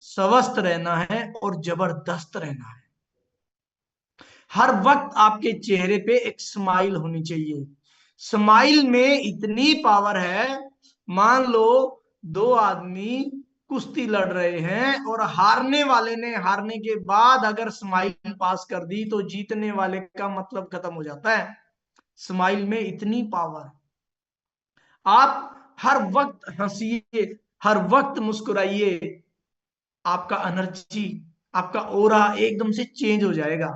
स्वस्थ रहना है और जबरदस्त रहना है। हर वक्त आपके चेहरे पे एक स्माइल होनी चाहिए। स्माइल में इतनी पावर है, मान लो दो आदमी कुश्ती लड़ रहे हैं और हारने वाले ने हारने के बाद अगर स्माइल पास कर दी तो जीतने वाले का मतलब खत्म हो जाता है। स्माइल में इतनी पावर। आप हर वक्त हंसिए, हर वक्त मुस्कुराइए, आपका एनर्जी, आपका ओरा एकदम से चेंज हो जाएगा।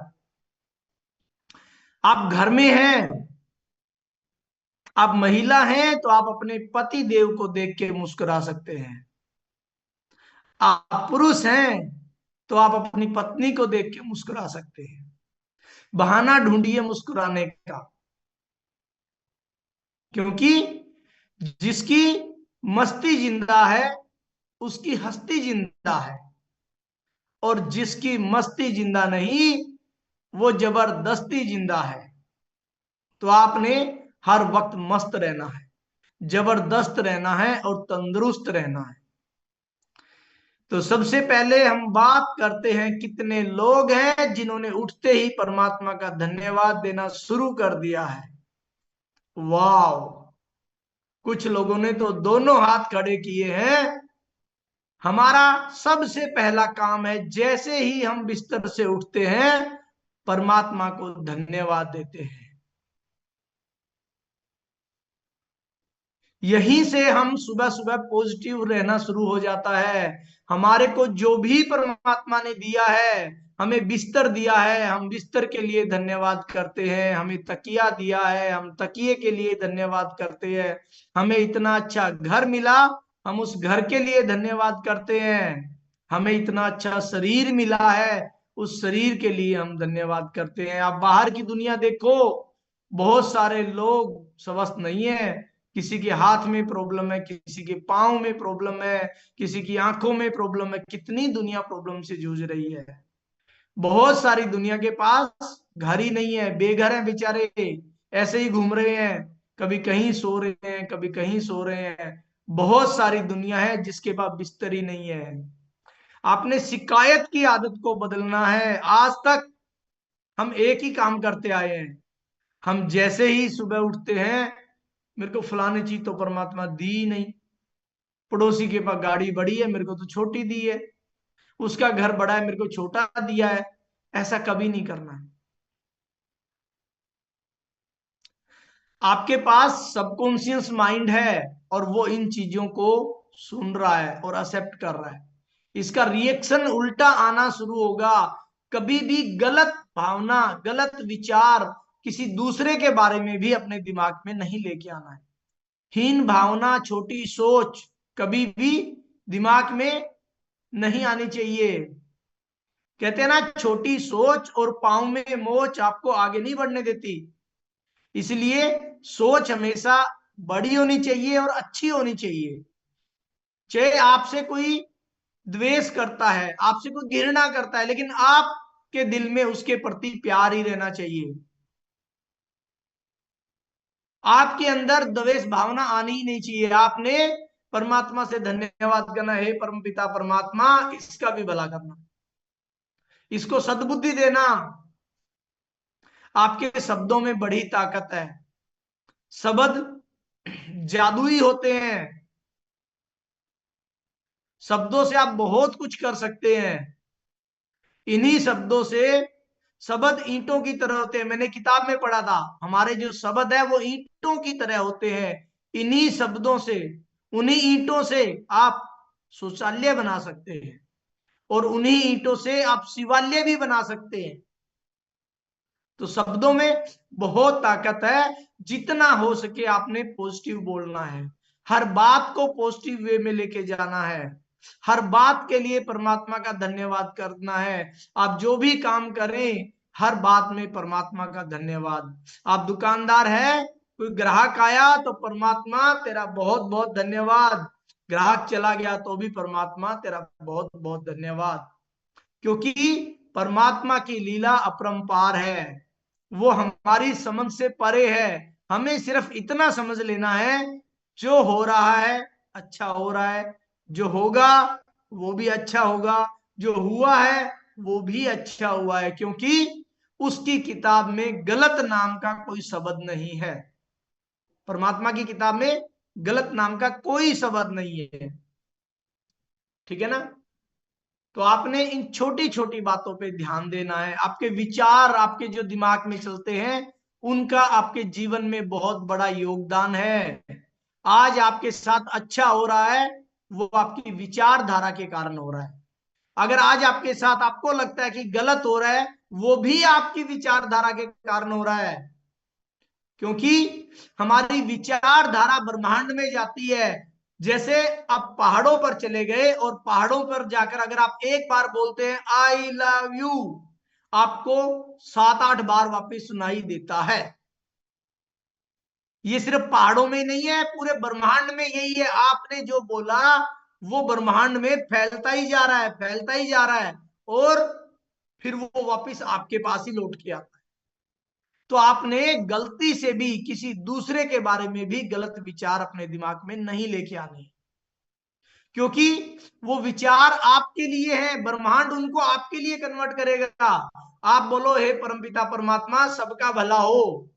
आप घर में हैं, आप महिला हैं तो आप अपने पति देव को देख के मुस्कुरा सकते हैं। आप पुरुष हैं तो आप अपनी पत्नी को देख के मुस्कुरा सकते हैं। बहाना ढूंढिए मुस्कुराने का, क्योंकि जिसकी मस्ती जिंदा है उसकी हस्ती जिंदा है, और जिसकी मस्ती जिंदा नहीं वो जबरदस्ती जिंदा है। तो आपने हर वक्त मस्त रहना है, जबरदस्त रहना है और तंदुरुस्त रहना है। तो सबसे पहले हम बात करते हैं, कितने लोग हैं जिन्होंने उठते ही परमात्मा का धन्यवाद देना शुरू कर दिया है। वाह, कुछ लोगों ने तो दोनों हाथ खड़े किए हैं। हमारा सबसे पहला काम है, जैसे ही हम बिस्तर से उठते हैं परमात्मा को धन्यवाद देते हैं। यहीं से हम सुबह सुबह पॉजिटिव रहना शुरू हो जाता है। हमारे को जो भी परमात्मा ने दिया है, हमें बिस्तर दिया है, हम बिस्तर के लिए धन्यवाद करते हैं। हमें तकिया दिया है, हम तकिए के लिए धन्यवाद करते हैं। हमें इतना अच्छा घर मिला, हम उस घर के लिए धन्यवाद करते हैं। हमें इतना अच्छा शरीर मिला है, उस शरीर के लिए हम धन्यवाद करते हैं। आप बाहर की दुनिया देखो, बहुत सारे लोग स्वस्थ नहीं है। किसी के हाथ में प्रॉब्लम है, किसी के पाँव में प्रॉब्लम है, किसी की आंखों में प्रॉब्लम है। कितनी दुनिया प्रॉब्लम से जूझ रही है। बहुत सारी दुनिया के पास घर ही नहीं है, बेघर हैं बेचारे, ऐसे ही घूम रहे हैं, कभी कहीं सो रहे हैं, कभी कहीं सो रहे हैं। बहुत सारी दुनिया है जिसके पास बिस्तर ही नहीं है। आपने शिकायत की आदत को बदलना है। आज तक हम एक ही काम करते आए हैं, हम जैसे ही सुबह उठते हैं, मेरे को फलाने चीज तो परमात्मा दी ही नहीं, पड़ोसी के पास गाड़ी बड़ी है मेरे को तो छोटी दी है, उसका घर बड़ा है मेरे को छोटा दिया है। ऐसा कभी नहीं करना है। आपके पास सबकॉन्शियस माइंड है और वो इन चीजों को सुन रहा है और एक्सेप्ट कर रहा है। इसका रिएक्शन उल्टा आना शुरू होगा। कभी भी गलत भावना, गलत विचार किसी दूसरे के बारे में भी अपने दिमाग में नहीं लेके आना है। हीन भावना, छोटी सोच कभी भी दिमाग में नहीं आनी चाहिए। कहते हैं ना, छोटी सोच और पांव में मोच आपको आगे नहीं बढ़ने देती। इसलिए सोच हमेशा बड़ी होनी चाहिए और अच्छी होनी चाहिए। चाहे आपसे कोई द्वेष करता है, आपसे कोई घृणा करता है, लेकिन आपके दिल में उसके प्रति प्यार ही रहना चाहिए। आपके अंदर द्वेष भावना आनी ही नहीं चाहिए। आपने परमात्मा से धन्यवाद करना है, परम पिता परमात्मा इसका भी भला करना, इसको सद्बुद्धि देना। आपके शब्दों में बड़ी ताकत है। शब्द जादुई होते हैं। शब्दों से आप बहुत कुछ कर सकते हैं। इन्हीं शब्दों से, शब्द ईंटों की तरह होते हैं। मैंने किताब में पढ़ा था, हमारे जो शब्द है वो ईंटों की तरह होते हैं। इन्हीं शब्दों से, उन्हीं ईंटों से आप शौचालय बना सकते हैं, और उन्हीं ईंटों से आप शिवालय भी बना सकते हैं। तो शब्दों में बहुत ताकत है। जितना हो सके आपने पॉजिटिव बोलना है, हर बात को पॉजिटिव वे में लेके जाना है, हर बात के लिए परमात्मा का धन्यवाद करना है। आप जो भी काम करें हर बात में परमात्मा का धन्यवाद। आप दुकानदार है, कोई ग्राहक आया तो परमात्मा तेरा बहुत बहुत धन्यवाद, ग्राहक चला गया तो भी परमात्मा तेरा बहुत बहुत धन्यवाद। क्योंकि परमात्मा की लीला अपरंपार है, वो हमारी समझ से परे है। हमें सिर्फ इतना समझ लेना है, जो हो रहा है अच्छा हो रहा है, जो होगा वो भी अच्छा होगा, जो हुआ है वो भी अच्छा हुआ है, क्योंकि उसकी किताब में गलत नाम का कोई शब्द नहीं है। परमात्मा की किताब में गलत नाम का कोई शब्द नहीं है। ठीक है ना? तो आपने इन छोटी छोटी बातों पे ध्यान देना है। आपके विचार, आपके जो दिमाग में चलते हैं, उनका आपके जीवन में बहुत बड़ा योगदान है। आज आपके साथ अच्छा हो रहा है, वो आपकी विचारधारा के कारण हो रहा है। अगर आज आपके साथ आपको लगता है कि गलत हो रहा है, वो भी आपकी विचारधारा के कारण हो रहा है। क्योंकि हमारी विचारधारा ब्रह्मांड में जाती है। जैसे आप पहाड़ों पर चले गए और पहाड़ों पर जाकर अगर आप एक बार बोलते हैं आई लव यू, आपको 7-8 बार वापिस सुनाई देता है। ये सिर्फ पहाड़ों में नहीं है, पूरे ब्रह्मांड में यही है। आपने जो बोला वो ब्रह्मांड में फैलता ही जा रहा है, फैलता ही जा रहा है, और फिर वो वापिस आपके पास ही लौट के आता है। तो आपने गलती से भी किसी दूसरे के बारे में भी गलत विचार अपने दिमाग में नहीं लेके आने, क्योंकि वो विचार आपके लिए है। ब्रह्मांड उनको आपके लिए कन्वर्ट करेगा। आप बोलो हे परमपिता परमात्मा सबका भला हो,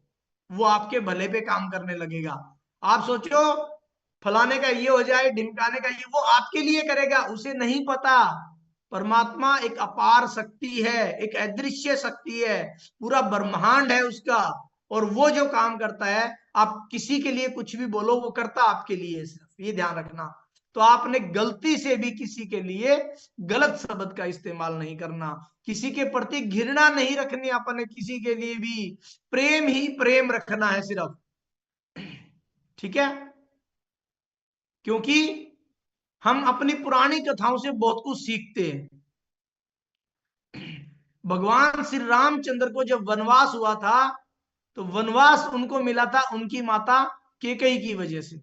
वो आपके भले पे काम करने लगेगा। आप सोचो फलाने का ये हो जाए, ढिमकाने का ये, वो आपके लिए करेगा, उसे नहीं पता। परमात्मा एक अपार शक्ति है, एक अदृश्य शक्ति है, पूरा ब्रह्मांड है उसका, और वो जो काम करता है, आप किसी के लिए कुछ भी बोलो वो करता आपके लिए, सिर्फ ये ध्यान रखना। तो आपने गलती से भी किसी के लिए गलत शब्द का इस्तेमाल नहीं करना, किसी के प्रति घृणा नहीं रखनी, अपने किसी के लिए भी प्रेम ही प्रेम रखना है सिर्फ। ठीक है? क्योंकि हम अपनी पुरानी कथाओं से बहुत कुछ सीखते हैं। भगवान श्री रामचंद्र को जब वनवास हुआ था, तो वनवास उनको मिला था उनकी माता केकई की वजह से।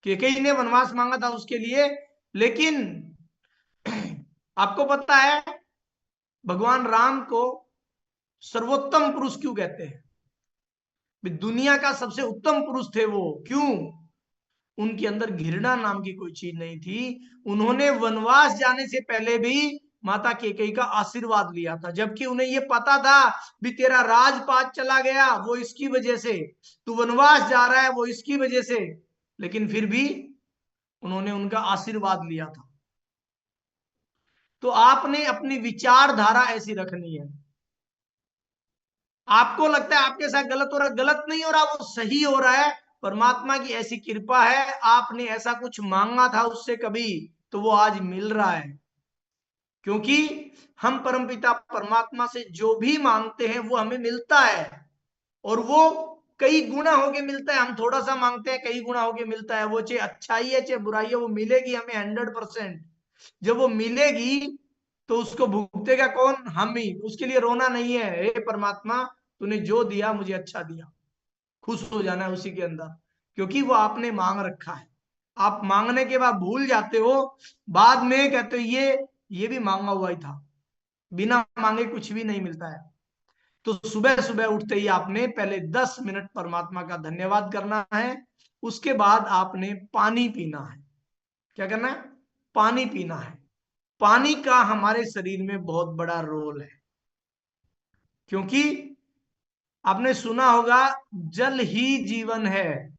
केकई ने वनवास मांगा था उसके लिए। लेकिन आपको पता है भगवान राम को सर्वोत्तम पुरुष क्यों कहते हैं? दुनिया का सबसे उत्तम पुरुष थे वो। क्यों? उनके अंदर घृणा नाम की कोई चीज नहीं थी। उन्होंने वनवास जाने से पहले भी माता केकई का आशीर्वाद लिया था, जबकि उन्हें यह पता था भी तेरा राजपाट चला गया वो इसकी वजह से, तू वनवास जा रहा है वो इसकी वजह से, लेकिन फिर भी उन्होंने उनका आशीर्वाद लिया था। तो आपने अपनी विचारधारा ऐसी रखनी है। आपको लगता है आपके साथ गलत हो रहा है, गलत नहीं हो रहा, वो सही हो रहा है। परमात्मा की ऐसी कृपा है, आपने ऐसा कुछ मांगा था उससे कभी, तो वो आज मिल रहा है। क्योंकि हम परमपिता परमात्मा से जो भी मांगते हैं वो हमें मिलता है, और वो कई गुना होके मिलता है। हम थोड़ा सा मांगते हैं, कई गुना होके मिलता है। वो चाहे अच्छाई है चाहे बुराई है, वो मिलेगी हमें 100%। जब वो मिलेगी तो उसको भुगतेगा कौन? हम ही। उसके लिए रोना नहीं है, हे परमात्मा तूने जो दिया मुझे अच्छा दिया, खुश हो जाना है उसी के अंदर, क्योंकि वो आपने मांग रखा है। आप मांगने के बाद भूल जाते हो, बाद में कहते हो ये भी मांगा हुआ ही था। बिना मांगे कुछ भी नहीं मिलता है। तो सुबह सुबह उठते ही आपने पहले 10 मिनट परमात्मा का धन्यवाद करना है। उसके बाद आपने पानी पीना है। क्या करना है? पानी पीना है। पानी का हमारे शरीर में बहुत बड़ा रोल है, क्योंकि आपने सुना होगा जल ही जीवन है।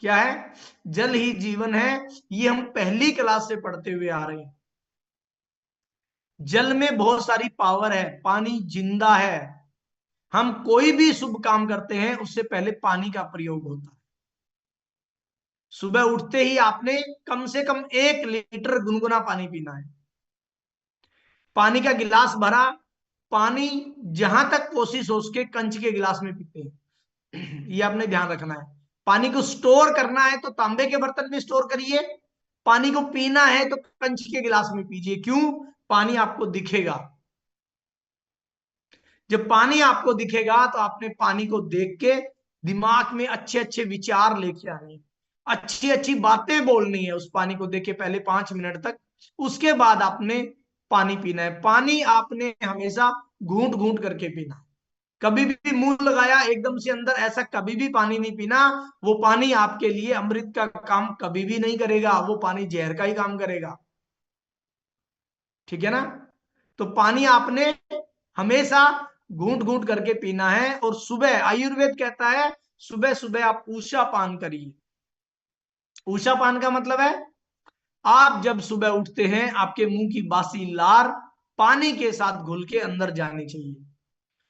क्या है? जल ही जीवन है। ये हम पहली क्लास से पढ़ते हुए आ रहे हैं। जल में बहुत सारी पावर है, पानी जिंदा है। हम कोई भी शुभ काम करते हैं उससे पहले पानी का प्रयोग होता है। सुबह उठते ही आपने कम से कम 1 लीटर गुनगुना पानी पीना है। पानी का गिलास भरा, पानी जहां तक कोशिश हो उसके कंच के गिलास में पीते हैं। ये आपने ध्यान रखना है। पानी को स्टोर करना है तो तांबे के बर्तन में स्टोर करिए, पानी को पीना है तो कंच के गिलास में पीजिए। क्यों? पानी आपको दिखेगा। जब पानी आपको दिखेगा तो आपने पानी को देख के दिमाग में अच्छे अच्छे विचार लेके आने, अच्छी अच्छी बातें बोलनी है उस पानी को देख के पहले 5 मिनट तक। उसके बाद आपने पानी पीना है। पानी आपने हमेशा घूंट घूंट करके पीना। कभी भी मुंह लगाया एकदम से अंदर, ऐसा कभी भी पानी नहीं पीना। वो पानी आपके लिए अमृत का काम कभी भी नहीं करेगा, वो पानी जहर का ही काम करेगा। ठीक है ना। तो पानी आपने हमेशा घूंट घूंट करके पीना है। और सुबह आयुर्वेद कहता है सुबह सुबह आप ऊषा पान करिए। ऊषा पान का मतलब है आप जब सुबह उठते हैं आपके मुंह की बासी लार पानी के साथ घुल के अंदर जानी चाहिए।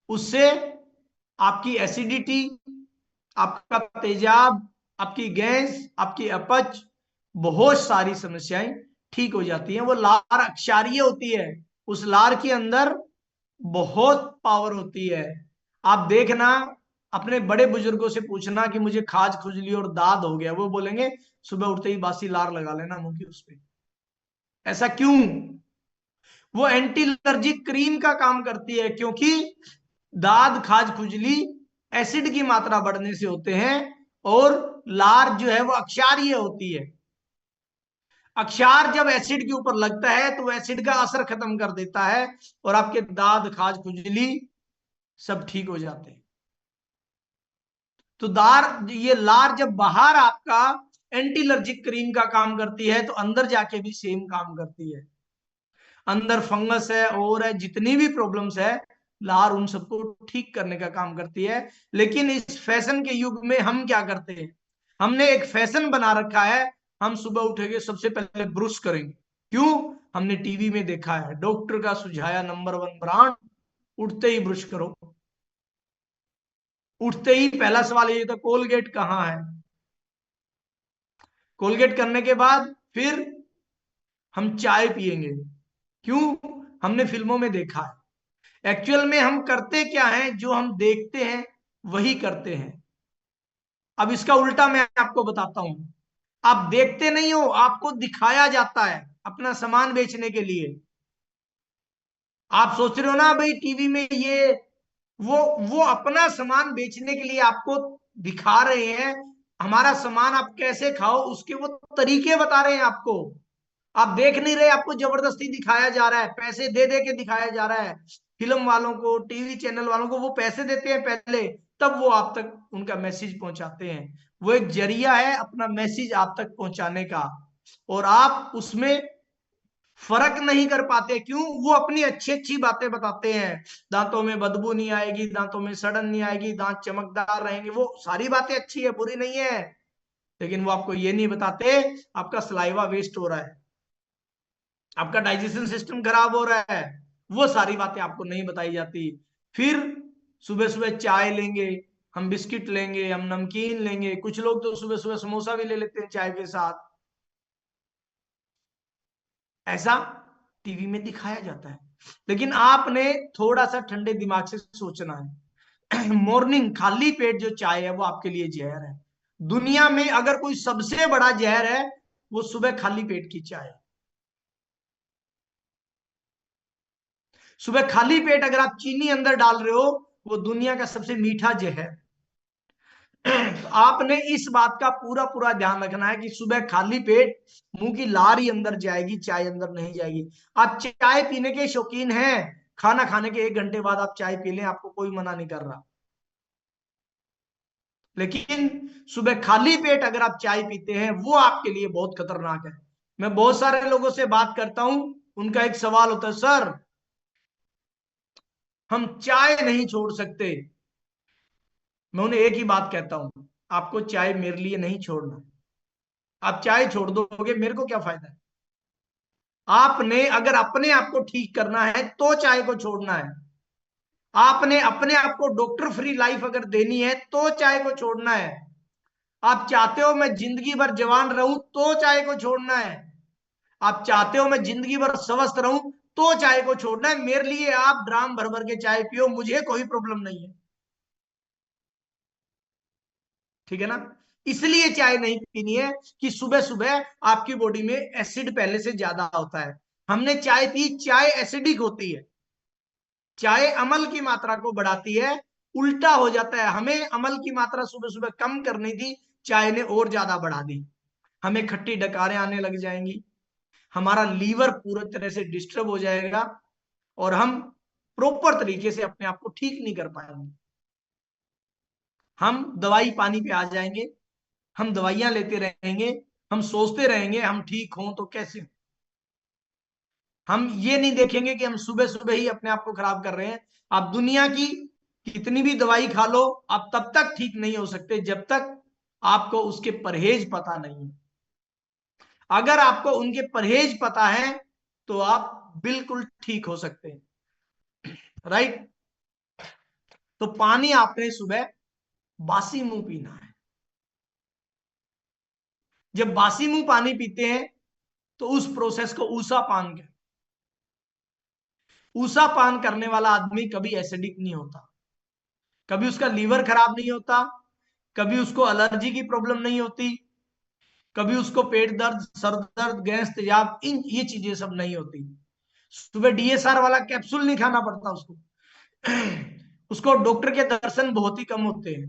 उससे आपकी एसिडिटी, आपका तेजाब, आपकी गैस, आपकी अपच, बहुत सारी समस्याएं ठीक हो जाती हैं। वो लार क्षारीय होती है, उस लार के अंदर बहुत पावर होती है। आप देखना, अपने बड़े बुजुर्गों से पूछना कि मुझे खाज खुजली और दाद हो गया, वो बोलेंगे सुबह उठते ही बासी लार लगा लेना मुंह की उस पे। ऐसा क्यों? वो एंटी एलर्जिक क्रीम का काम करती है, क्योंकि दाद खाज खुजली एसिड की मात्रा बढ़ने से होते हैं। और लार जो है वो अक्षारीय होती है। अक्षार जब एसिड के ऊपर लगता है तो एसिड का असर खत्म कर देता है और आपके दाद खाज खुजली सब ठीक हो जाते हैं। तो ये लार जब बाहर आपका एंटी एलर्जिक क्रीम का काम करती है तो अंदर जाके भी सेम काम करती है। अंदर फंगस है और है जितनी भी प्रॉब्लम्स है, लार उन सबको ठीक करने का काम करती है। लेकिन इस फैशन के युग में हम क्या करते हैं, हमने एक फैशन बना रखा है, हम सुबह उठेंगे सबसे पहले ब्रश करेंगे। क्यों? हमने टीवी में देखा है, डॉक्टर का सुझाया नंबर 1 ब्रांड, उठते ही ब्रश करो। उठते ही पहला सवाल ये था कोलगेट कहाँ है। कोलगेट करने के बाद फिर हम चाय पियेंगे। क्यों? हमने फिल्मों में देखा है। एक्चुअल में हम करते क्या है, जो हम देखते हैं वही करते हैं। अब इसका उल्टा मैं आपको बताता हूं। आप देखते नहीं हो, आपको दिखाया जाता है अपना सामान बेचने के लिए। आप सोच रहे हो ना भाई टीवी में ये वो अपना सामान बेचने के लिए आपको दिखा रहे हैं। हमारा सामान आप कैसे खाओ उसके वो तरीके बता रहे हैं आपको। आप देख नहीं रहे, आपको जबरदस्ती दिखाया जा रहा है, पैसे दे दे के दिखाया जा रहा है। फिल्म वालों को, टीवी चैनल वालों को वो पैसे देते हैं पहले, तब वो आप तक उनका मैसेज पहुंचाते हैं। वो एक जरिया है अपना मैसेज आप तक पहुंचाने का। और आप उसमें फर्क नहीं कर पाते। क्यों? वो अपनी अच्छी अच्छी बातें बताते हैं, दांतों में बदबू नहीं आएगी, दांतों में सड़न नहीं आएगी, दांत चमकदार रहेंगे, वो सारी बातें अच्छी है, बुरी नहीं है। लेकिन वो आपको ये नहीं बताते आपका सलाइवा वेस्ट हो रहा है, आपका डाइजेशन सिस्टम खराब हो रहा है। वो सारी बातें आपको नहीं बताई जाती। फिर सुबह सुबह चाय लेंगे, हम बिस्किट लेंगे, हम नमकीन लेंगे, कुछ लोग तो सुबह सुबह समोसा भी ले लेते हैं चाय के साथ। ऐसा टीवी में दिखाया जाता है। लेकिन आपने थोड़ा सा ठंडे दिमाग से सोचना है। मॉर्निंग खाली पेट जो चाय है वो आपके लिए जहर है। दुनिया में अगर कोई सबसे बड़ा जहर है वो सुबह खाली पेट की चाय। सुबह खाली पेट अगर आप चीनी अंदर डाल रहे हो, वो दुनिया का सबसे मीठा जहर। तो आपने इस बात का पूरा पूरा ध्यान रखना है कि सुबह खाली पेट मुंह की लार ही अंदर जाएगी, चाय अंदर नहीं जाएगी। आप चाय पीने के शौकीन हैं, खाना खाने के 1 घंटे बाद आप चाय पी लें, आपको कोई मना नहीं कर रहा। लेकिन सुबह खाली पेट अगर आप चाय पीते हैं वो आपके लिए बहुत खतरनाक है। मैं बहुत सारे लोगों से बात करता हूं, उनका एक सवाल होता है, सर हम चाय नहीं छोड़ सकते। मैं उन्हें एक ही बात कहता हूं, आपको चाय मेरे लिए नहीं छोड़ना। आप चाय छोड़ दोगे मेरे को क्या फायदा है। आपने अगर अपने आप को ठीक करना है तो चाय को छोड़ना है। आपने अपने आप को डॉक्टर फ्री लाइफ अगर देनी है तो चाय को छोड़ना है। आप चाहते हो मैं जिंदगी भर जवान रहूं तो चाय को छोड़ना है। आप चाहते हो मैं जिंदगी भर स्वस्थ रहूं तो चाय को छोड़ना है। मेरे लिए आप ड्राम भर भर के चाय पियो, मुझे कोई प्रॉब्लम नहीं है। ठीक है ना। इसलिए चाय नहीं पीनी है कि सुबह सुबह आपकी बॉडी में एसिड पहले से ज्यादा होता है। हमने चाय पी, चाय एसिडिक होती है। चाय अमल की मात्रा को बढ़ाती है, उल्टा हो जाता है। हमें अमल की मात्रा सुबह सुबह कम करनी थी, चाय ने और ज्यादा बढ़ा दी। हमें खट्टी डकारें आने लग जाएंगी, हमारा लीवर पूरी तरह से डिस्टर्ब हो जाएगा और हम प्रॉपर तरीके से अपने आप को ठीक नहीं कर पाएंगे। हम दवाई पानी पे आ जाएंगे, हम दवाइयां लेते रहेंगे, हम सोचते रहेंगे हम ठीक हों तो कैसे। हम ये नहीं देखेंगे कि हम सुबह सुबह ही अपने आप को खराब कर रहे हैं। आप दुनिया की कितनी भी दवाई खा लो, आप तब तक ठीक नहीं हो सकते जब तक आपको उसके परहेज पता नहीं है। अगर आपको उनके परहेज पता है तो आप बिल्कुल ठीक हो सकते हैं। राइट। तो पानी आपने सुबह बासी मुंह पीना है। जब बासी मुंह पानी पीते हैं तो उस प्रोसेस को ऊषा पान कहते हैं। ऊषा पान करने वाला आदमी कभी एसिडिक नहीं होता, कभी उसका लीवर खराब नहीं होता, कभी उसको एलर्जी की प्रॉब्लम नहीं होती, कभी उसको पेट दर्द, सर दर्द, गैस, तेजाब, इन ये चीजें सब नहीं होती। सुबह डीएसआर वाला कैप्सूल नहीं खाना पड़ता उसको। उसको डॉक्टर के दर्शन बहुत ही कम होते हैं।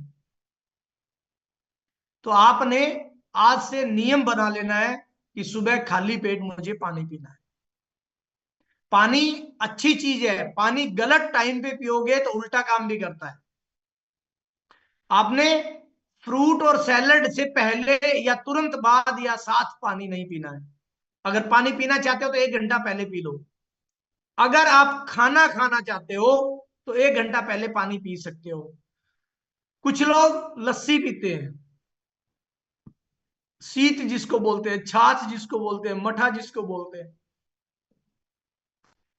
तो आपने आज से नियम बना लेना है कि सुबह खाली पेट मुझे पानी पीना है। पानी अच्छी चीज है, पानी गलत टाइम पे पियोगे तो उल्टा काम भी करता है। आपने फ्रूट और सैलड से पहले या तुरंत बाद या साथ पानी नहीं पीना है। अगर पानी पीना चाहते हो तो 1 घंटा पहले पी लो। अगर आप खाना खाना चाहते हो तो 1 घंटा पहले पानी पी सकते हो। कुछ लोग लस्सी पीते हैं, शीत जिसको बोलते हैं, छाछ जिसको बोलते हैं, मठा जिसको बोलते हैं।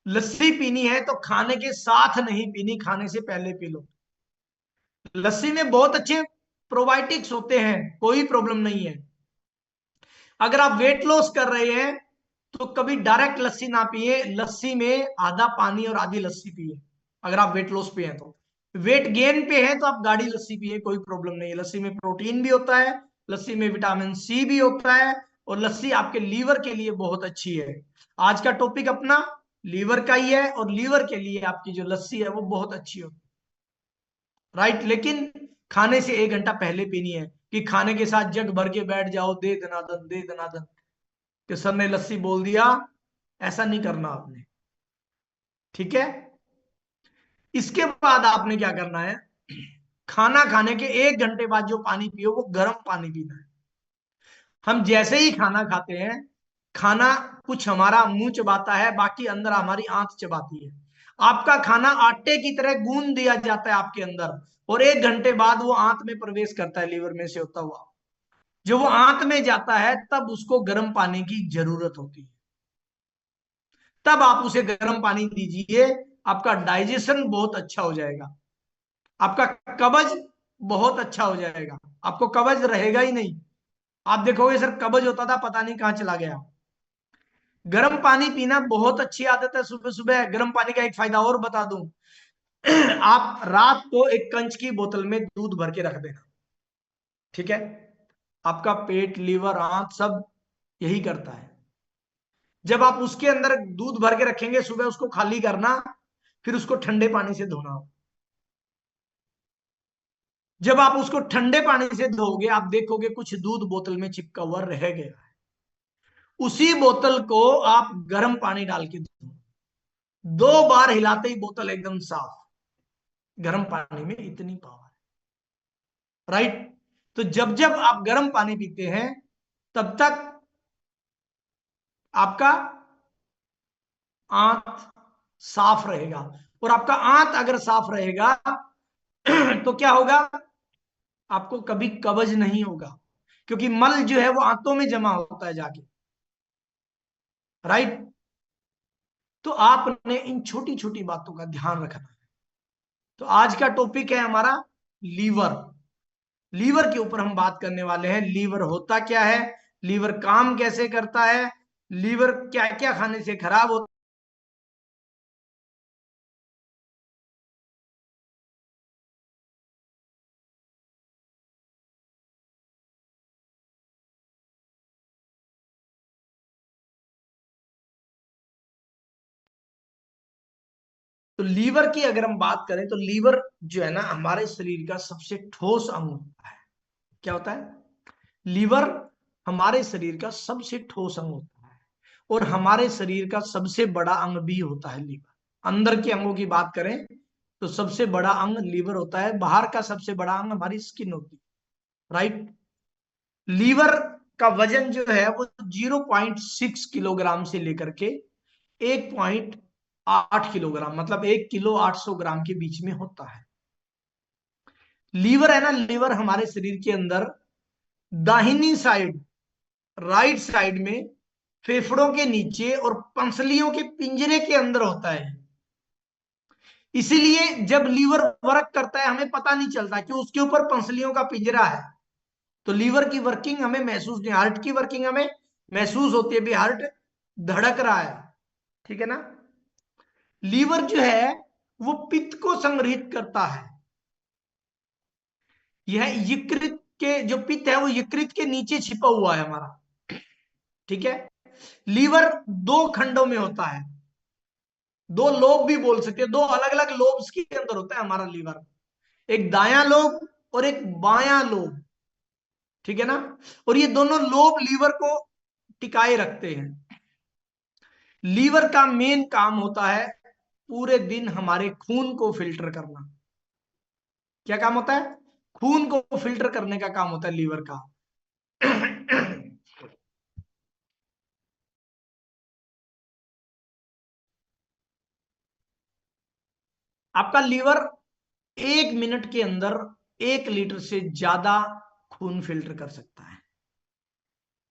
लस्सी पीनी है तो खाने के साथ नहीं पीनी, खाने से पहले पी लो। लस्सी में बहुत अच्छे प्रोबायोटिक्स होते हैं, कोई प्रॉब्लम नहीं है। अगर आप वेट लॉस कर रहे हैं तो कभी डायरेक्ट लस्सी ना पिए, लस्सी में आधा पानी और आधी लस्सी पिए। अगर आप वेट लॉस पे हैं तो, वेट गेन पे है तो आप गाढ़ी लस्सी पिए, कोई प्रॉब्लम नहीं है। लस्सी में प्रोटीन भी होता है, लस्सी में विटामिन सी भी होता है, और लस्सी आपके लीवर के लिए बहुत अच्छी है। आज का टॉपिक अपना लीवर का ही है, और लीवर के लिए आपकी जो लस्सी है वो बहुत अच्छी होती है। राइट। लेकिन खाने से 1 घंटा पहले पीनी है, कि खाने के साथ जग भर के बैठ जाओ, दे दनादन दे दनादन, कि सर ने लस्सी बोल दिया, ऐसा नहीं करना आपने। ठीक है। इसके बाद आपने क्या करना है, खाना खाने के 1 घंटे बाद जो पानी पियो वो गर्म पानी पीना है। हम जैसे ही खाना खाते हैं, खाना कुछ हमारा मुंह चबाता है, बाकी अंदर हमारी आंत चबाती है। आपका खाना आटे की तरह गूंद दिया जाता है आपके अंदर, और 1 घंटे बाद वो आंत में प्रवेश करता है, लीवर में से होता हुआ। जो वो आंत में जाता है तब उसको गर्म पानी की जरूरत होती है, तब आप उसे गर्म पानी दीजिए। आपका डाइजेशन बहुत अच्छा हो जाएगा, आपका कब्ज बहुत अच्छा हो जाएगा, आपको कब्ज रहेगा ही नहीं। आप देखोगे सर कब्ज होता था, पता नहीं कहां चला गया। गर्म पानी पीना बहुत अच्छी आदत है। सुबह सुबह गर्म पानी का एक फायदा और बता दूं, आप रात को एक कंच की बोतल में दूध भर के रख देना। ठीक है। आपका पेट, लीवर, आंत सब यही करता है। जब आप उसके अंदर दूध भर के रखेंगे, सुबह उसको खाली करना, फिर उसको ठंडे पानी से धोना। जब आप उसको ठंडे पानी से धोगे, आप देखोगे कुछ दूध बोतल में चिपका हुआ रह गया है। उसी बोतल को आप गर्म पानी डाल के धो, 2 बार हिलाते ही बोतल एकदम साफ। गर्म पानी में इतनी पावर है। राइट। तो जब जब आप गर्म पानी पीते हैं तब तक आपका आंत साफ रहेगा, और आपका आंत अगर साफ रहेगा तो क्या होगा, आपको कभी कब्ज नहीं होगा, क्योंकि मल जो है वो आंतों में जमा होता है जाके। राइट। तो आपने इन छोटी छोटी बातों का ध्यान रखना है। तो आज का टॉपिक है हमारा लीवर। लीवर के ऊपर हम बात करने वाले हैं। लीवर होता क्या है, लीवर काम कैसे करता है, लीवर क्या क्या खाने से खराब होता है। तो लीवर की अगर हम बात करें तो लीवर जो है ना हमारे शरीर का सबसे ठोस अंग होता है। क्या होता है, लीवर हमारे शरीर का सबसे ठोस अंग होता है, और हमारे शरीर का सबसे बड़ा अंग भी होता है लीवर। अंदर के अंगों की बात करें तो सबसे बड़ा अंग लीवर होता है, बाहर का सबसे बड़ा अंग हमारी स्किन होती है। राइट। लीवर का वजन जो है वो 0.6 किलोग्राम से लेकर के 1.8 किलोग्राम, मतलब 1 किलो 800 ग्राम के बीच में होता है। लीवर है ना, लीवर हमारे शरीर के अंदर दाहिनी साइड, राइट साइड में, फेफड़ों के नीचे और पंसलियों के पिंजरे के अंदर होता है। इसीलिए जब लीवर वर्क करता है हमें पता नहीं चलता कि उसके ऊपर पंसलियों का पिंजरा है। तो लीवर की वर्किंग हमें महसूस नहीं, हार्ट की वर्किंग हमें महसूस होती है, भी हार्ट धड़क रहा है, ठीक है ना। लीवर जो है वो पित्त को संग्रहित करता है। यह यकृत के, जो पित्त है वो यकृत के नीचे छिपा हुआ है हमारा, ठीक है। लीवर दो खंडों में होता है, दो लोब भी बोल सकते हैं, दो अलग अलग लोब्स के अंदर होता है हमारा लीवर। एक दायां लोब और एक बायां लोब, ठीक है ना। और ये दोनों लोब लीवर को टिकाए रखते हैं। लीवर का मेन काम होता है पूरे दिन हमारे खून को फिल्टर करना। क्या काम होता है? खून को फिल्टर करने का काम होता है लीवर का। आपका लीवर 1 मिनट के अंदर 1 लीटर से ज्यादा खून फिल्टर कर सकता है।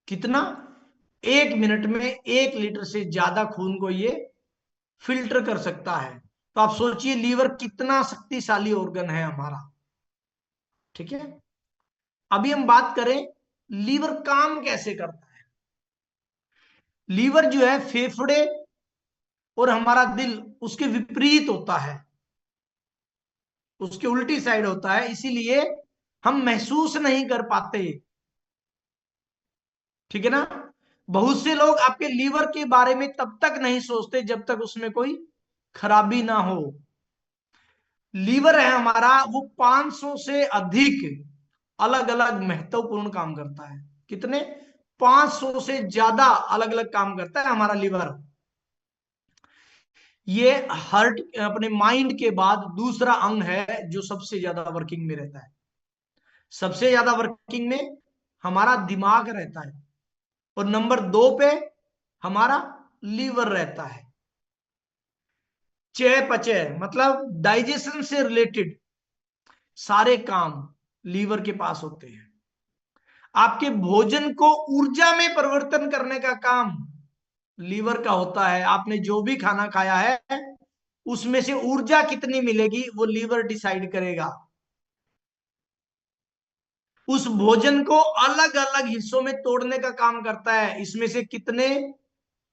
कितना? 1 मिनट में 1 लीटर से ज्यादा खून को ये फिल्टर कर सकता है। तो आप सोचिए लीवर कितना शक्तिशाली ऑर्गन है हमारा, ठीक है। अभी हम बात करें लीवर काम कैसे करता है। लीवर जो है फेफड़े और हमारा दिल उसके विपरीत होता है, उसके उल्टी साइड होता है, इसीलिए हम महसूस नहीं कर पाते, ठीक है ना। बहुत से लोग आपके लीवर के बारे में तब तक नहीं सोचते जब तक उसमें कोई खराबी ना हो। लीवर है हमारा वो 500 से अधिक अलग अलग महत्वपूर्ण काम करता है। कितने? 500 से ज्यादा अलग अलग काम करता है हमारा लीवर। ये हार्ट, अपने माइंड के बाद दूसरा अंग है जो सबसे ज्यादा वर्किंग में रहता है। सबसे ज्यादा वर्किंग में हमारा दिमाग रहता है, और नंबर 2 पे हमारा लीवर रहता है। चयापचय मतलब डाइजेशन से रिलेटेड सारे काम लीवर के पास होते हैं। आपके भोजन को ऊर्जा में परिवर्तन करने का काम लीवर का होता है। आपने जो भी खाना खाया है उसमें से ऊर्जा कितनी मिलेगी वो लीवर डिसाइड करेगा। उस भोजन को अलग अलग हिस्सों में तोड़ने का काम करता है। इसमें से कितने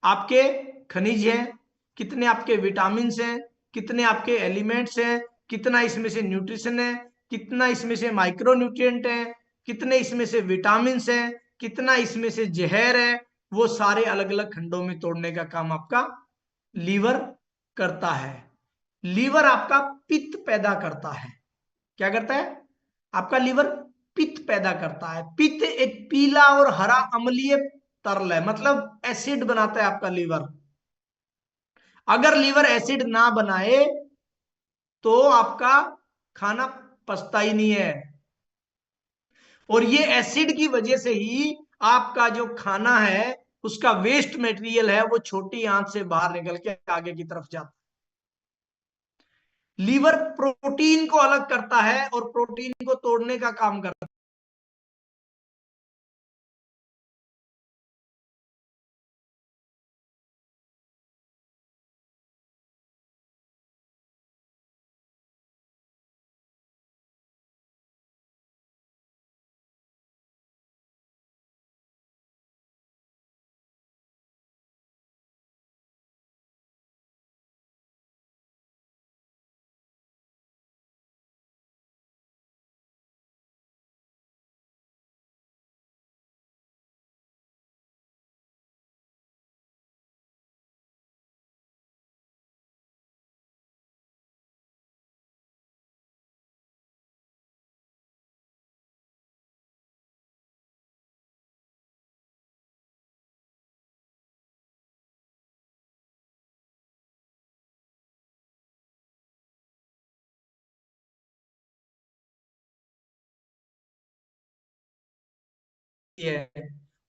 आपके खनिज हैं, कितने आपके विटामिन हैं, कितने आपके एलिमेंट्स हैं, कितना इसमें से न्यूट्रिशन है, कितना इसमें से माइक्रो न्यूट्रिएंट है, कितने इसमें से विटामिन हैं, कितना इसमें से जहर है, वो सारे अलग अलग खंडों में तोड़ने का काम आपका लीवर करता है। लीवर आपका पित्त पैदा करता है। क्या करता है? आपका लीवर पित्त पैदा करता है। पित्त एक पीला और हरा अम्लीय तरल है, मतलब एसिड बनाता है आपका लीवर। अगर लीवर एसिड ना बनाए तो आपका खाना पचता ही नहीं है। और ये एसिड की वजह से ही आपका जो खाना है उसका वेस्ट मटेरियल है वो छोटी आंत से बाहर निकल के आगे की तरफ जाता है। लीवर प्रोटीन को अलग करता है और प्रोटीन को तोड़ने का काम करता है।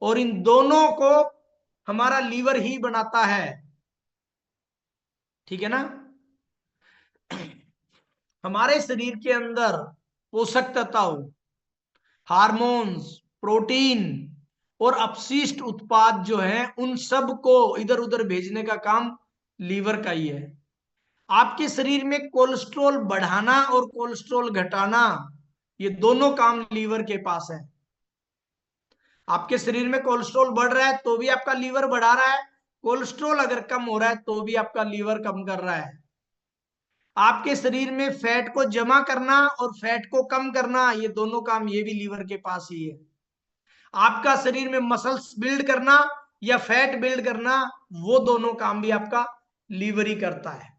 और इन दोनों को हमारा लीवर ही बनाता है। ठीक है ना। हमारे शरीर के अंदर पोषक तत्व, हार्मोन्स, प्रोटीन और अपशिष्ट उत्पाद जो हैं उन सब को इधर उधर भेजने का काम लीवर का ही है। आपके शरीर में कोलेस्ट्रॉल बढ़ाना और कोलेस्ट्रॉल घटाना, ये दोनों काम लीवर के पास है। आपके शरीर में कोलेस्ट्रॉल बढ़ रहा है तो भी आपका लीवर बढ़ा रहा है, कोलेस्ट्रॉल अगर कम हो रहा है तो भी आपका लीवर कम कर रहा है। आपके शरीर में फैट को जमा करना और फैट को कम करना, ये दोनों काम ये भी लीवर के पास ही है। आपका शरीर में मसल्स बिल्ड करना या फैट बिल्ड करना, वो दोनों काम भी आपका लीवर ही करता है।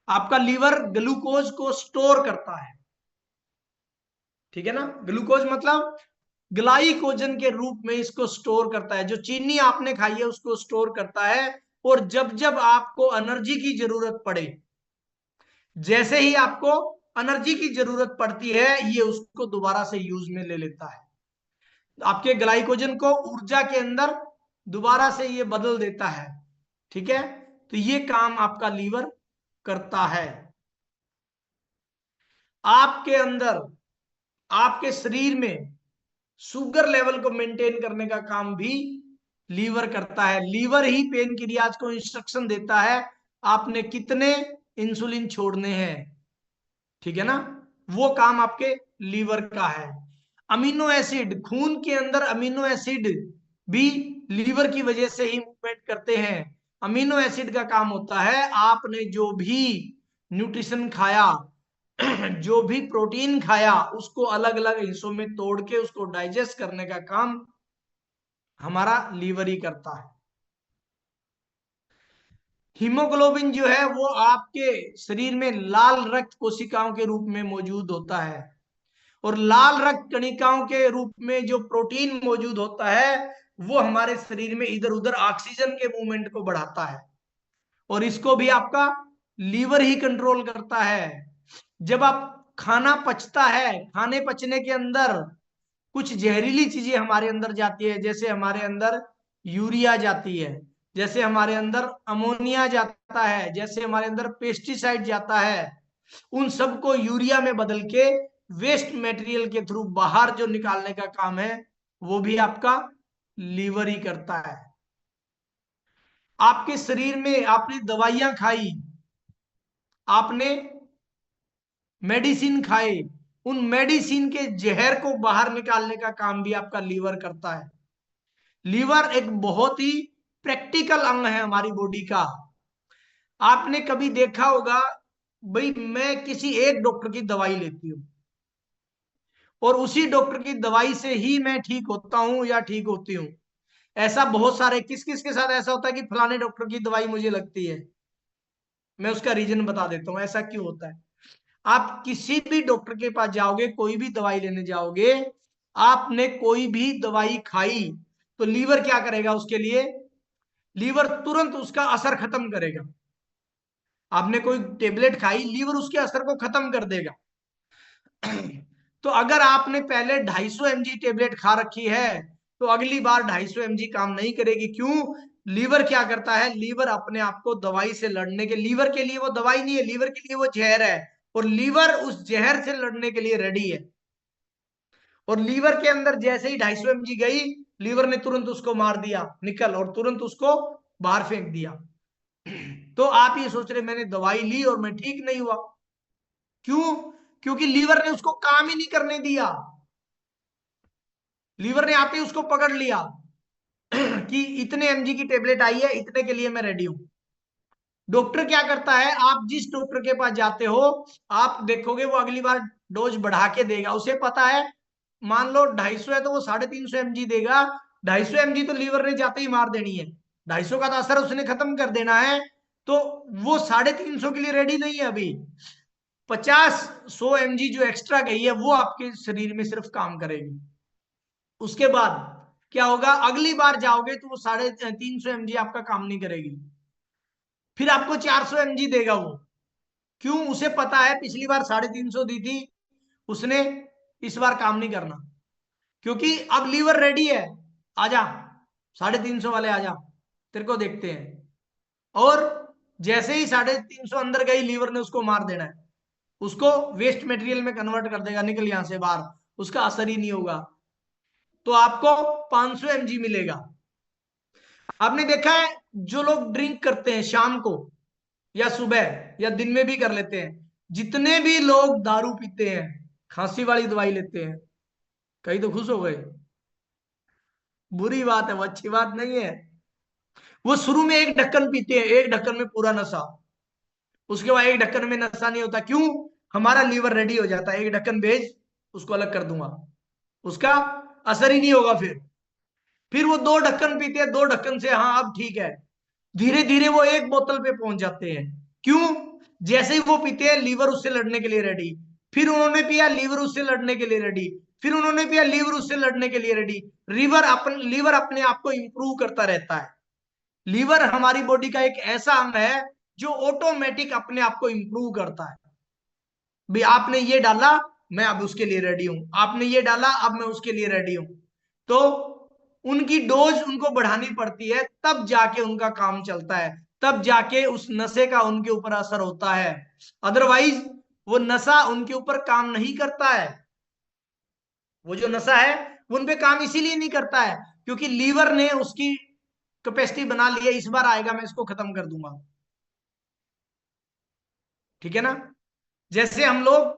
आपका लीवर ग्लूकोज को स्टोर करता है, ठीक है ना। ग्लूकोज मतलब ग्लाइकोजन के रूप में इसको स्टोर करता है। जो चीनी आपने खाई है उसको स्टोर करता है, और जब जब आपको एनर्जी की जरूरत पड़े, जैसे ही आपको एनर्जी की जरूरत पड़ती है, ये उसको दोबारा से यूज में ले लेता है। आपके ग्लाइकोजन को ऊर्जा के अंदर दोबारा से ये बदल देता है, ठीक है। तो ये काम आपका लीवर करता है। आपके अंदर, आपके शरीर में शुगर लेवल को मेंटेन करने का काम भी लीवर करता है। लीवर ही पेनक्रियाज को इंस्ट्रक्शन देता है आपने कितने इंसुलिन छोड़ने हैं, ठीक है ना। वो काम आपके लीवर का है। अमीनो एसिड, खून के अंदर अमीनो एसिड भी लीवर की वजह से ही मूवमेंट करते हैं। अमीनो एसिड का काम होता है आपने जो भी न्यूट्रिशन खाया, जो भी प्रोटीन खाया, उसको अलग अलग हिस्सों में तोड़ के उसको डाइजेस्ट करने का काम हमारा लीवर ही करता है। हीमोग्लोबिन जो है वो आपके शरीर में लाल रक्त कोशिकाओं के रूप में मौजूद होता है, और लाल रक्त कणिकाओं के रूप में जो प्रोटीन मौजूद होता है वो हमारे शरीर में इधर उधर ऑक्सीजन के मूवमेंट को बढ़ाता है, और इसको भी आपका लीवर ही कंट्रोल करता है। जब आप खाना पचता है, खाने पचने के अंदर कुछ जहरीली चीजें हमारे अंदर जाती है, जैसे हमारे अंदर यूरिया जाती है, जैसे हमारे अंदर अमोनिया जाता है, जैसे हमारे अंदर पेस्टिसाइड जाता है, उन सबको यूरिया में बदल के वेस्ट मटेरियल के थ्रू बाहर जो निकालने का काम है वो भी आपका लीवर ही करता है। आपके शरीर में आपने दवाइयां खाई, आपने मेडिसिन खाए, उन मेडिसिन के जहर को बाहर निकालने का काम भी आपका लीवर करता है। लीवर एक बहुत ही प्रैक्टिकल अंग है हमारी बॉडी का। आपने कभी देखा होगा, भाई मैं किसी एक डॉक्टर की दवाई लेती हूँ और उसी डॉक्टर की दवाई से ही मैं ठीक होता हूं या ठीक होती हूँ। ऐसा बहुत सारे, किस किस के साथ ऐसा होता है कि फलाने डॉक्टर की दवाई मुझे लगती है। मैं उसका रीजन बता देता हूँ ऐसा क्यों होता है। आप किसी भी डॉक्टर के पास जाओगे, कोई भी दवाई लेने जाओगे, आपने कोई भी दवाई खाई तो लीवर क्या करेगा उसके लिए, लीवर तुरंत उसका असर खत्म करेगा। आपने कोई टेबलेट खाई, लीवर उसके असर को खत्म कर देगा। तो अगर आपने पहले 250 mg टेबलेट खा रखी है तो अगली बार 250 mg काम नहीं करेगी। क्यों? लीवर क्या करता है, लीवर अपने आप को दवाई से लड़ने के, लीवर के लिए वो दवाई नहीं है, लीवर के लिए वो जहर है, और लीवर उस जहर से लड़ने के लिए रेडी है। और लीवर के अंदर जैसे ही 250 mg गई, लीवर ने तुरंत उसको मार दिया, निकल, और तुरंत उसको बाहर फेंक दिया। तो आप ये सोच रहे मैंने दवाई ली और मैं ठीक नहीं हुआ, क्यों? क्योंकि लीवर ने उसको काम ही नहीं करने दिया। लीवर ने आते ही उसको पकड़ लिया कि इतने एमजी की टेबलेट आई है, इतने के लिए मैं रेडी हूं। डॉक्टर क्या करता है, आप जिस डॉक्टर के पास जाते हो आप देखोगे वो अगली बार डोज बढ़ा के देगा। उसे पता है, मान लो 250 है तो वो 350 mg देगा। 250 mg तो लीवर ने जाते ही मार देनी है, 250 का तो असर उसने खत्म कर देना है। तो वो 350 के लिए रेडी नहीं है अभी। 50-100 mg जो एक्स्ट्रा गई है वो आपके शरीर में सिर्फ काम करेगी। उसके बाद क्या होगा, अगली बार जाओगे तो वो 350 mg आपका काम नहीं करेगी, फिर आपको 400 mg देगा वो। क्यों? उसे पता है पिछली बार 350 दी थी उसने, इस बार काम नहीं करना, क्योंकि अब लीवर रेडी है। आजा, 350 वाले आजा, तेरे को देखते हैं। और जैसे ही 350 अंदर गई, लीवर ने उसको मार देना है, उसको वेस्ट मटेरियल में कन्वर्ट कर देगा, निकल यहां से बाहर, उसका असर ही नहीं होगा। तो आपको 500 mg मिलेगा। आपने देखा है जो लोग ड्रिंक करते हैं शाम को या सुबह या दिन में भी कर लेते हैं, जितने भी लोग दारू पीते हैं, खांसी वाली दवाई लेते हैं, कई तो खुश हो गए, बुरी बात है, वो अच्छी बात नहीं है। वो शुरू में एक ढक्कन पीते हैं, एक ढक्कन में पूरा नशा, उसके बाद एक ढक्कन में नशा नहीं होता, क्यों? हमारा लीवर रेडी हो जाता है, एक ढक्कन भेज, उसको अलग कर दूंगा, उसका असर ही नहीं होगा। फिर वो 2 ढक्कन पीते हैं, 2 ढक्कन से हाँ अब ठीक है, धीरे धीरे वो एक बोतल पे पहुंच जाते हैं। क्यों? जैसे ही वो पीते हैं, लीवर उससे लड़ने के लिए रेडी, फिर उन्होंने पिया, लीवर उससे लड़ने के लिए रेडी, फिर उन्होंने पिया, लीवर उससे लड़ने के लिए रेडी। लीवर अपने आप को इंप्रूव करता रहता है। लीवर हमारी बॉडी का एक ऐसा अंग है जो ऑटोमेटिक अपने आप को इंप्रूव करता है। भाई आपने ये डाला, मैं अब उसके लिए रेडी हूं, आपने ये डाला, अब मैं उसके लिए रेडी हूं। तो उनकी डोज उनको बढ़ानी पड़ती है, तब जाके उनका काम चलता है, तब जाके उस नशे का उनके ऊपर असर होता है। अदरवाइज वो नशा उनके ऊपर काम नहीं करता है। वो जो नशा है वो उन पे काम इसीलिए नहीं करता है क्योंकि लीवर ने उसकी कैपेसिटी बना ली है, इस बार आएगा मैं इसको खत्म कर दूंगा। ठीक है ना? जैसे हम लोग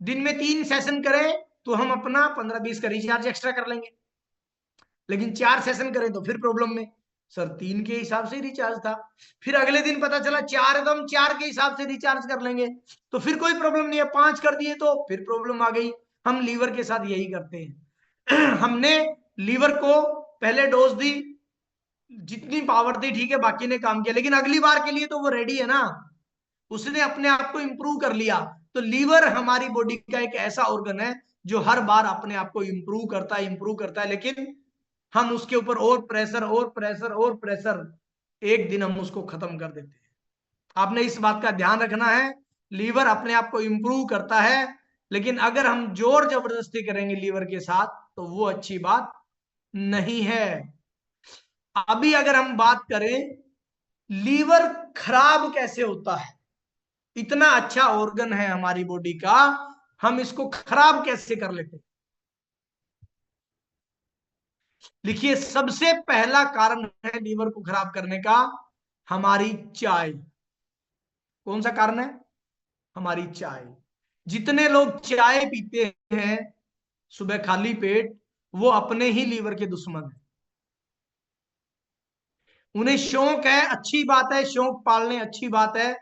दिन में 3 सेशन करें तो हम अपना 15-20 का रिचार्ज एक्स्ट्रा कर लेंगे, लेकिन 4 सेशन करें तो फिर प्रॉब्लम में, सर 3 के हिसाब से रिचार्ज था, फिर अगले दिन पता चला 4 है तो हम 4 के हिसाब से रिचार्ज कर लेंगे, तो फिर कोई प्रॉब्लम नहीं है, 5 कर दिए तो फिर प्रॉब्लम आ गई। हम लीवर के साथ यही करते हैं। हमने लीवर को पहले डोज दी, जितनी पावर थी ठीक है, बाकी ने काम किया, लेकिन अगली बार के लिए तो वो रेडी है ना, उसने अपने आप को इंप्रूव कर लिया। तो लीवर हमारी बॉडी का एक ऐसा ऑर्गन है जो हर बार अपने आप को इंप्रूव करता है, इंप्रूव करता है, लेकिन हम उसके ऊपर और प्रेशर और प्रेशर और प्रेशर, एक दिन हम उसको खत्म कर देते हैं। आपने इस बात का ध्यान रखना है, लीवर अपने आप को इंप्रूव करता है, लेकिन अगर हम जोर जबरदस्ती करेंगे लीवर के साथ तो वो अच्छी बात नहीं है। अभी अगर हम बात करें लीवर खराब कैसे होता है, इतना अच्छा ऑर्गन है हमारी बॉडी का, हम इसको खराब कैसे कर लेते हैं? लिखिए, सबसे पहला कारण है लीवर को खराब करने का हमारी चाय। कौन सा कारण है? हमारी चाय। जितने लोग चाय पीते हैं सुबह खाली पेट, वो अपने ही लीवर के दुश्मन है। उन्हें शौक है, अच्छी बात है, शौक पालने अच्छी बात है।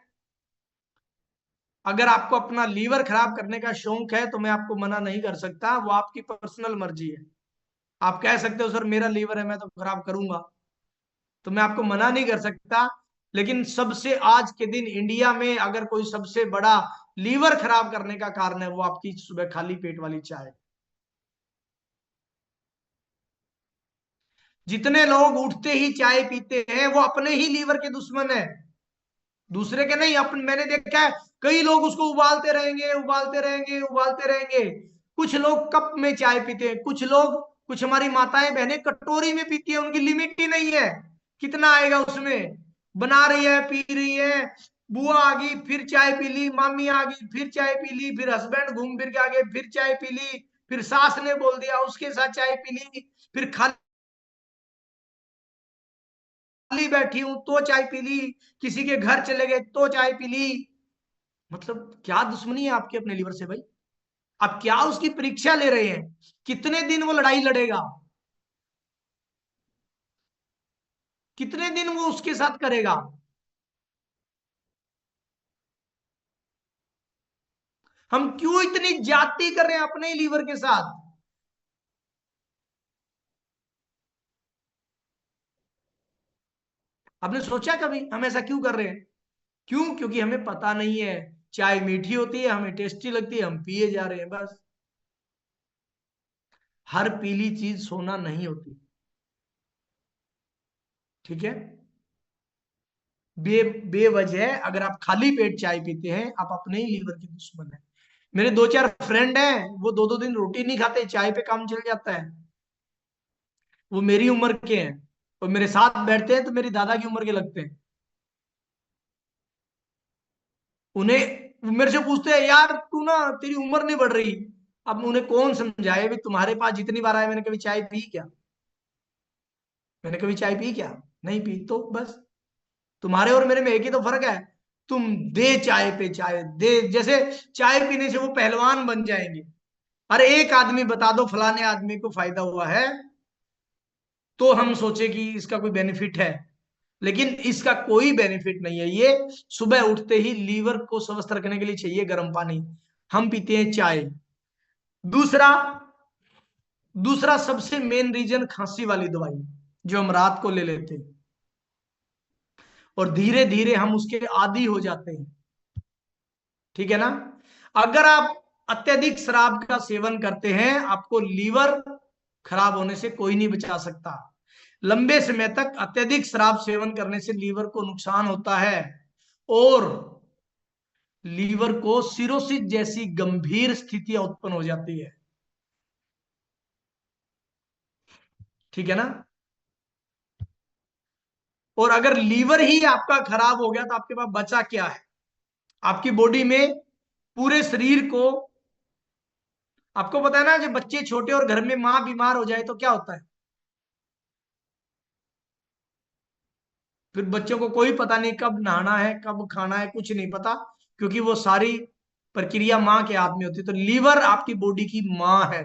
अगर आपको अपना लीवर खराब करने का शौक है तो मैं आपको मना नहीं कर सकता, वो आपकी पर्सनल मर्जी है। आप कह सकते हो सर मेरा लीवर है मैं तो खराब करूंगा, तो मैं आपको मना नहीं कर सकता। लेकिन सबसे आज के दिन इंडिया में अगर कोई सबसे बड़ा लीवर खराब करने का कारण है, वो आपकी सुबह खाली पेट वाली चाय। जितने लोग उठते ही चाय पीते हैं वो अपने ही लीवर के दुश्मन है, दूसरे के नहीं। अपन मैंने देखा है कई लोग उसको उबालते रहेंगे, उबालते रहेंगे, उबालते रहेंगे। कुछ लोग कप में चाय पीते हैं, कुछ लोग, कुछ हमारी माताएं बहनें कटोरी में पीती है, उनकी लिमिट ही नहीं है, कितना आएगा उसमें, बना रही है, पी रही है। बुआ आ गई फिर चाय पी ली, मामी आ गई फिर चाय पी ली, फिर हस्बैंड घूम फिर के आ गए फिर चाय पी ली, फिर सास ने बोल दिया उसके साथ चाय पी ली, फिर खाली बैठी हूं तो चाय पी ली, किसी के घर चले गए तो चाय पी ली। मतलब क्या दुश्मनी है आपके अपने लीवर से भाई? आप क्या उसकी परीक्षा ले रहे हैं? कितने दिन वो लड़ाई लड़ेगा? कितने दिन वो उसके साथ करेगा? हम क्यों इतनी जाति कर रहे हैं अपने ही लीवर के साथ? आपने सोचा कभी हम ऐसा क्यों कर रहे हैं? क्यों? क्योंकि हमें पता नहीं है, चाय मीठी होती है, हमें टेस्टी लगती है, हम पिए जा रहे हैं बस। हर पीली चीज सोना नहीं होती। ठीक है? बेवजह अगर आप खाली पेट चाय पीते हैं, आप अपने ही लीवर के दुश्मन हैं। मेरे 2-4 फ्रेंड हैं, वो 2-2 दिन रोटी नहीं खाते, चाय पे काम चल जाता है। वो मेरी उम्र के हैं और मेरे साथ बैठते हैं तो मेरी दादा की उम्र के लगते हैं। उन्हें मेरे से पूछते हैं, यार तू ना, तेरी उम्र नहीं बढ़ रही। अब उन्हें कौन समझाए भी, तुम्हारे पास जितनी बार आए मैंने कभी चाय पी क्या? मैंने कभी चाय पी क्या? नहीं पी। तो बस तुम्हारे और मेरे में एक ही तो फर्क है, तुम दे चाय पे चाय दे, जैसे चाय पीने से वो पहलवान बन जाएंगे। अरे एक आदमी बता दो फलाने आदमी को फायदा हुआ है, तो हम सोचे कि इसका कोई बेनिफिट है, लेकिन इसका कोई बेनिफिट नहीं है। ये सुबह उठते ही लीवर को स्वस्थ रखने के लिए चाहिए गर्म पानी, हम पीते हैं चाय। दूसरा दूसरा सबसे मेन रीजन, खांसी वाली दवाई जो हम रात को ले लेते हैं, और धीरे धीरे हम उसके आदी हो जाते हैं। ठीक है ना? अगर आप अत्यधिक शराब का सेवन करते हैं, आपको लीवर खराब होने से कोई नहीं बचा सकता। लंबे समय तक अत्यधिक शराब सेवन करने से लीवर को नुकसान होता है, और लीवर को सिरोसिस जैसी गंभीर स्थितियां उत्पन्न हो जाती है। ठीक है ना? और अगर लीवर ही आपका खराब हो गया तो आपके पास बचा क्या है? आपकी बॉडी में पूरे शरीर को, आपको पता है ना, जब बच्चे छोटे और घर में माँ बीमार हो जाए तो क्या होता है? फिर बच्चों को कोई पता नहीं कब नहाना है कब खाना है, कुछ नहीं पता, क्योंकि वो सारी प्रक्रिया माँ के हाथ में होती है। तो लीवर आपकी बॉडी की माँ है।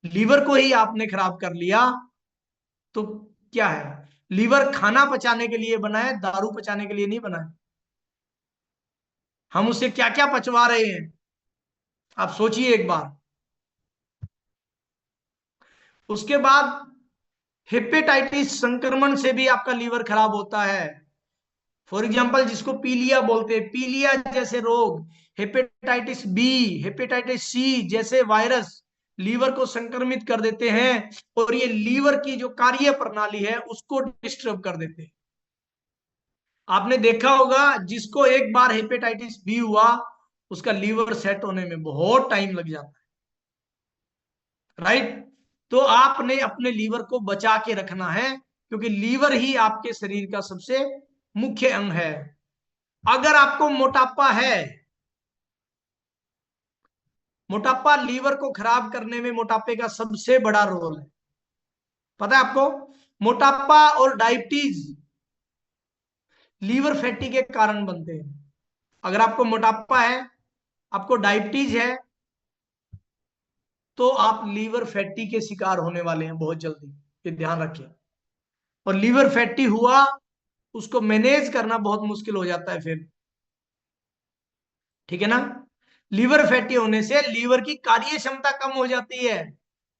लीवर को ही आपने खराब कर लिया तो क्या है? लीवर खाना पचाने के लिए बना है, दारू पचाने के लिए नहीं बना है। हम उसे क्या क्या पचवा रहे हैं, आप सोचिए एक बार। उसके बाद हेपेटाइटिस संक्रमण से भी आपका लीवर खराब होता है। फॉर एग्जाम्पल, जिसको पीलिया बोलते हैं, पीलिया जैसे रोग, हेपेटाइटिस बी, हेपेटाइटिस सी जैसे वायरस लीवर को संक्रमित कर देते हैं, और ये लीवर की जो कार्य प्रणाली है उसको डिस्टर्ब कर देते हैं। आपने देखा होगा, जिसको एक बार हेपेटाइटिस बी हुआ, उसका लीवर सेट होने में बहुत टाइम लग जाता है। राइट? तो आपने अपने लीवर को बचा के रखना है, क्योंकि लीवर ही आपके शरीर का सबसे मुख्य अंग है। अगर आपको मोटापा है, मोटापा लीवर को खराब करने में मोटापे का सबसे बड़ा रोल है। पता है आपको? मोटापा और डायबिटीज लीवर फैटी के कारण बनते हैं। अगर आपको मोटापा है, आपको डायबिटीज है, तो आप लीवर फैटी के शिकार होने वाले हैं बहुत जल्दी। ये ध्यान रखिए। और लीवर फैटी हुआ, उसको मैनेज करना बहुत मुश्किल हो जाता है फिर। ठीक है ना? लीवर फैटी होने से लीवर की कार्य क्षमता कम हो जाती है।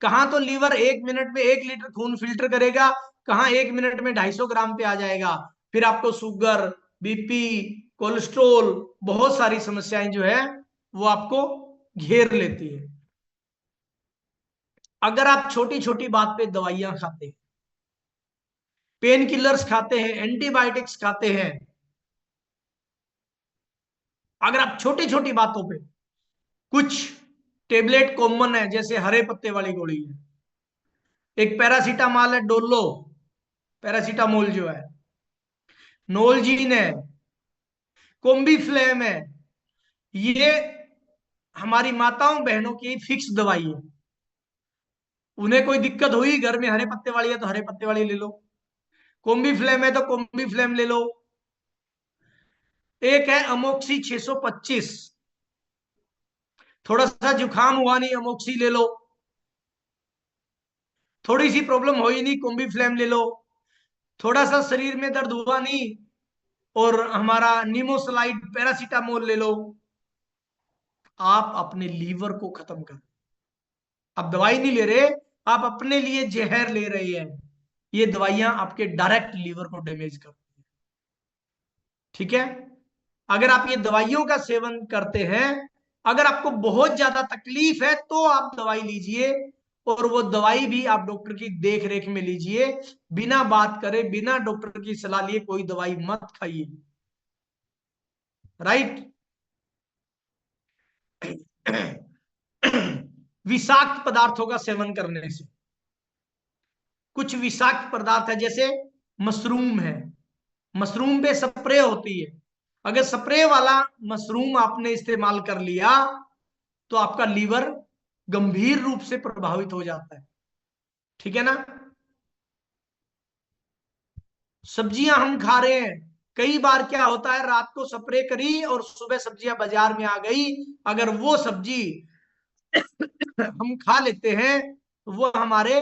कहां तो लीवर 1 मिनट में 1 लीटर खून फिल्टर करेगा, कहां 1 मिनट में 250 ग्राम पे आ जाएगा। फिर आपको शुगर, बीपी, कोलेस्ट्रोल, बहुत सारी समस्याएं जो है वो आपको घेर लेती है। अगर आप छोटी छोटी बात पे दवाइयां खाते हैं, पेन किलर्स खाते हैं, एंटीबायोटिक्स खाते हैं, अगर आप छोटी छोटी बातों पे, कुछ टेबलेट कॉमन है, जैसे हरे पत्ते वाली गोली है, एक पैरासीटामॉल है, डोलो पैरासीटामोल जो है, नोलजीन है, कोम्बी फ्लेम है, ये हमारी माताओं बहनों की फिक्स दवाई है। उन्हें कोई दिक्कत हुई, घर में हरे पत्ते वाली है तो हरे पत्ते वाली ले लो, कोम्बी फ्लेम है तो कोम्बी फ्लेम ले लो। एक है अमोक्सी 625, थोड़ा सा जुकाम हुआ नहीं, अमोक्सी ले लो। थोड़ी सी प्रॉब्लम हो ही नहीं, कोम्बी फ्लेम ले लो। थोड़ा सा शरीर में दर्द हुआ नहीं, और हमारा नीमोसलाइड पैरासीटामोल ले लो। आप अपने लीवर को खत्म कर, आप दवाई नहीं ले रहे, आप अपने लिए जहर ले रहे हैं। ये दवाइयां आपके डायरेक्ट लीवर को डैमेज करती है। ठीक है? अगर आप ये दवाइयों का सेवन करते हैं, अगर आपको बहुत ज्यादा तकलीफ है तो आप दवाई लीजिए, और वो दवाई भी आप डॉक्टर की देख रेख में लीजिए। बिना बात करे, बिना डॉक्टर की सलाह लिए कोई दवाई मत खाइए। राइट? विषाक्त पदार्थों का सेवन करने से, कुछ विषाक्त पदार्थ है, जैसे मशरूम है, मशरूम पे स्प्रे होती है, अगर स्प्रे वाला मशरूम आपने इस्तेमाल कर लिया तो आपका लीवर गंभीर रूप से प्रभावित हो जाता है। ठीक है ना। सब्जियां हम खा रहे हैं, कई बार क्या होता है, रात को स्प्रे करी और सुबह सब्जियां बाजार में आ गई, अगर वो सब्जी हम खा लेते हैं तो वो हमारे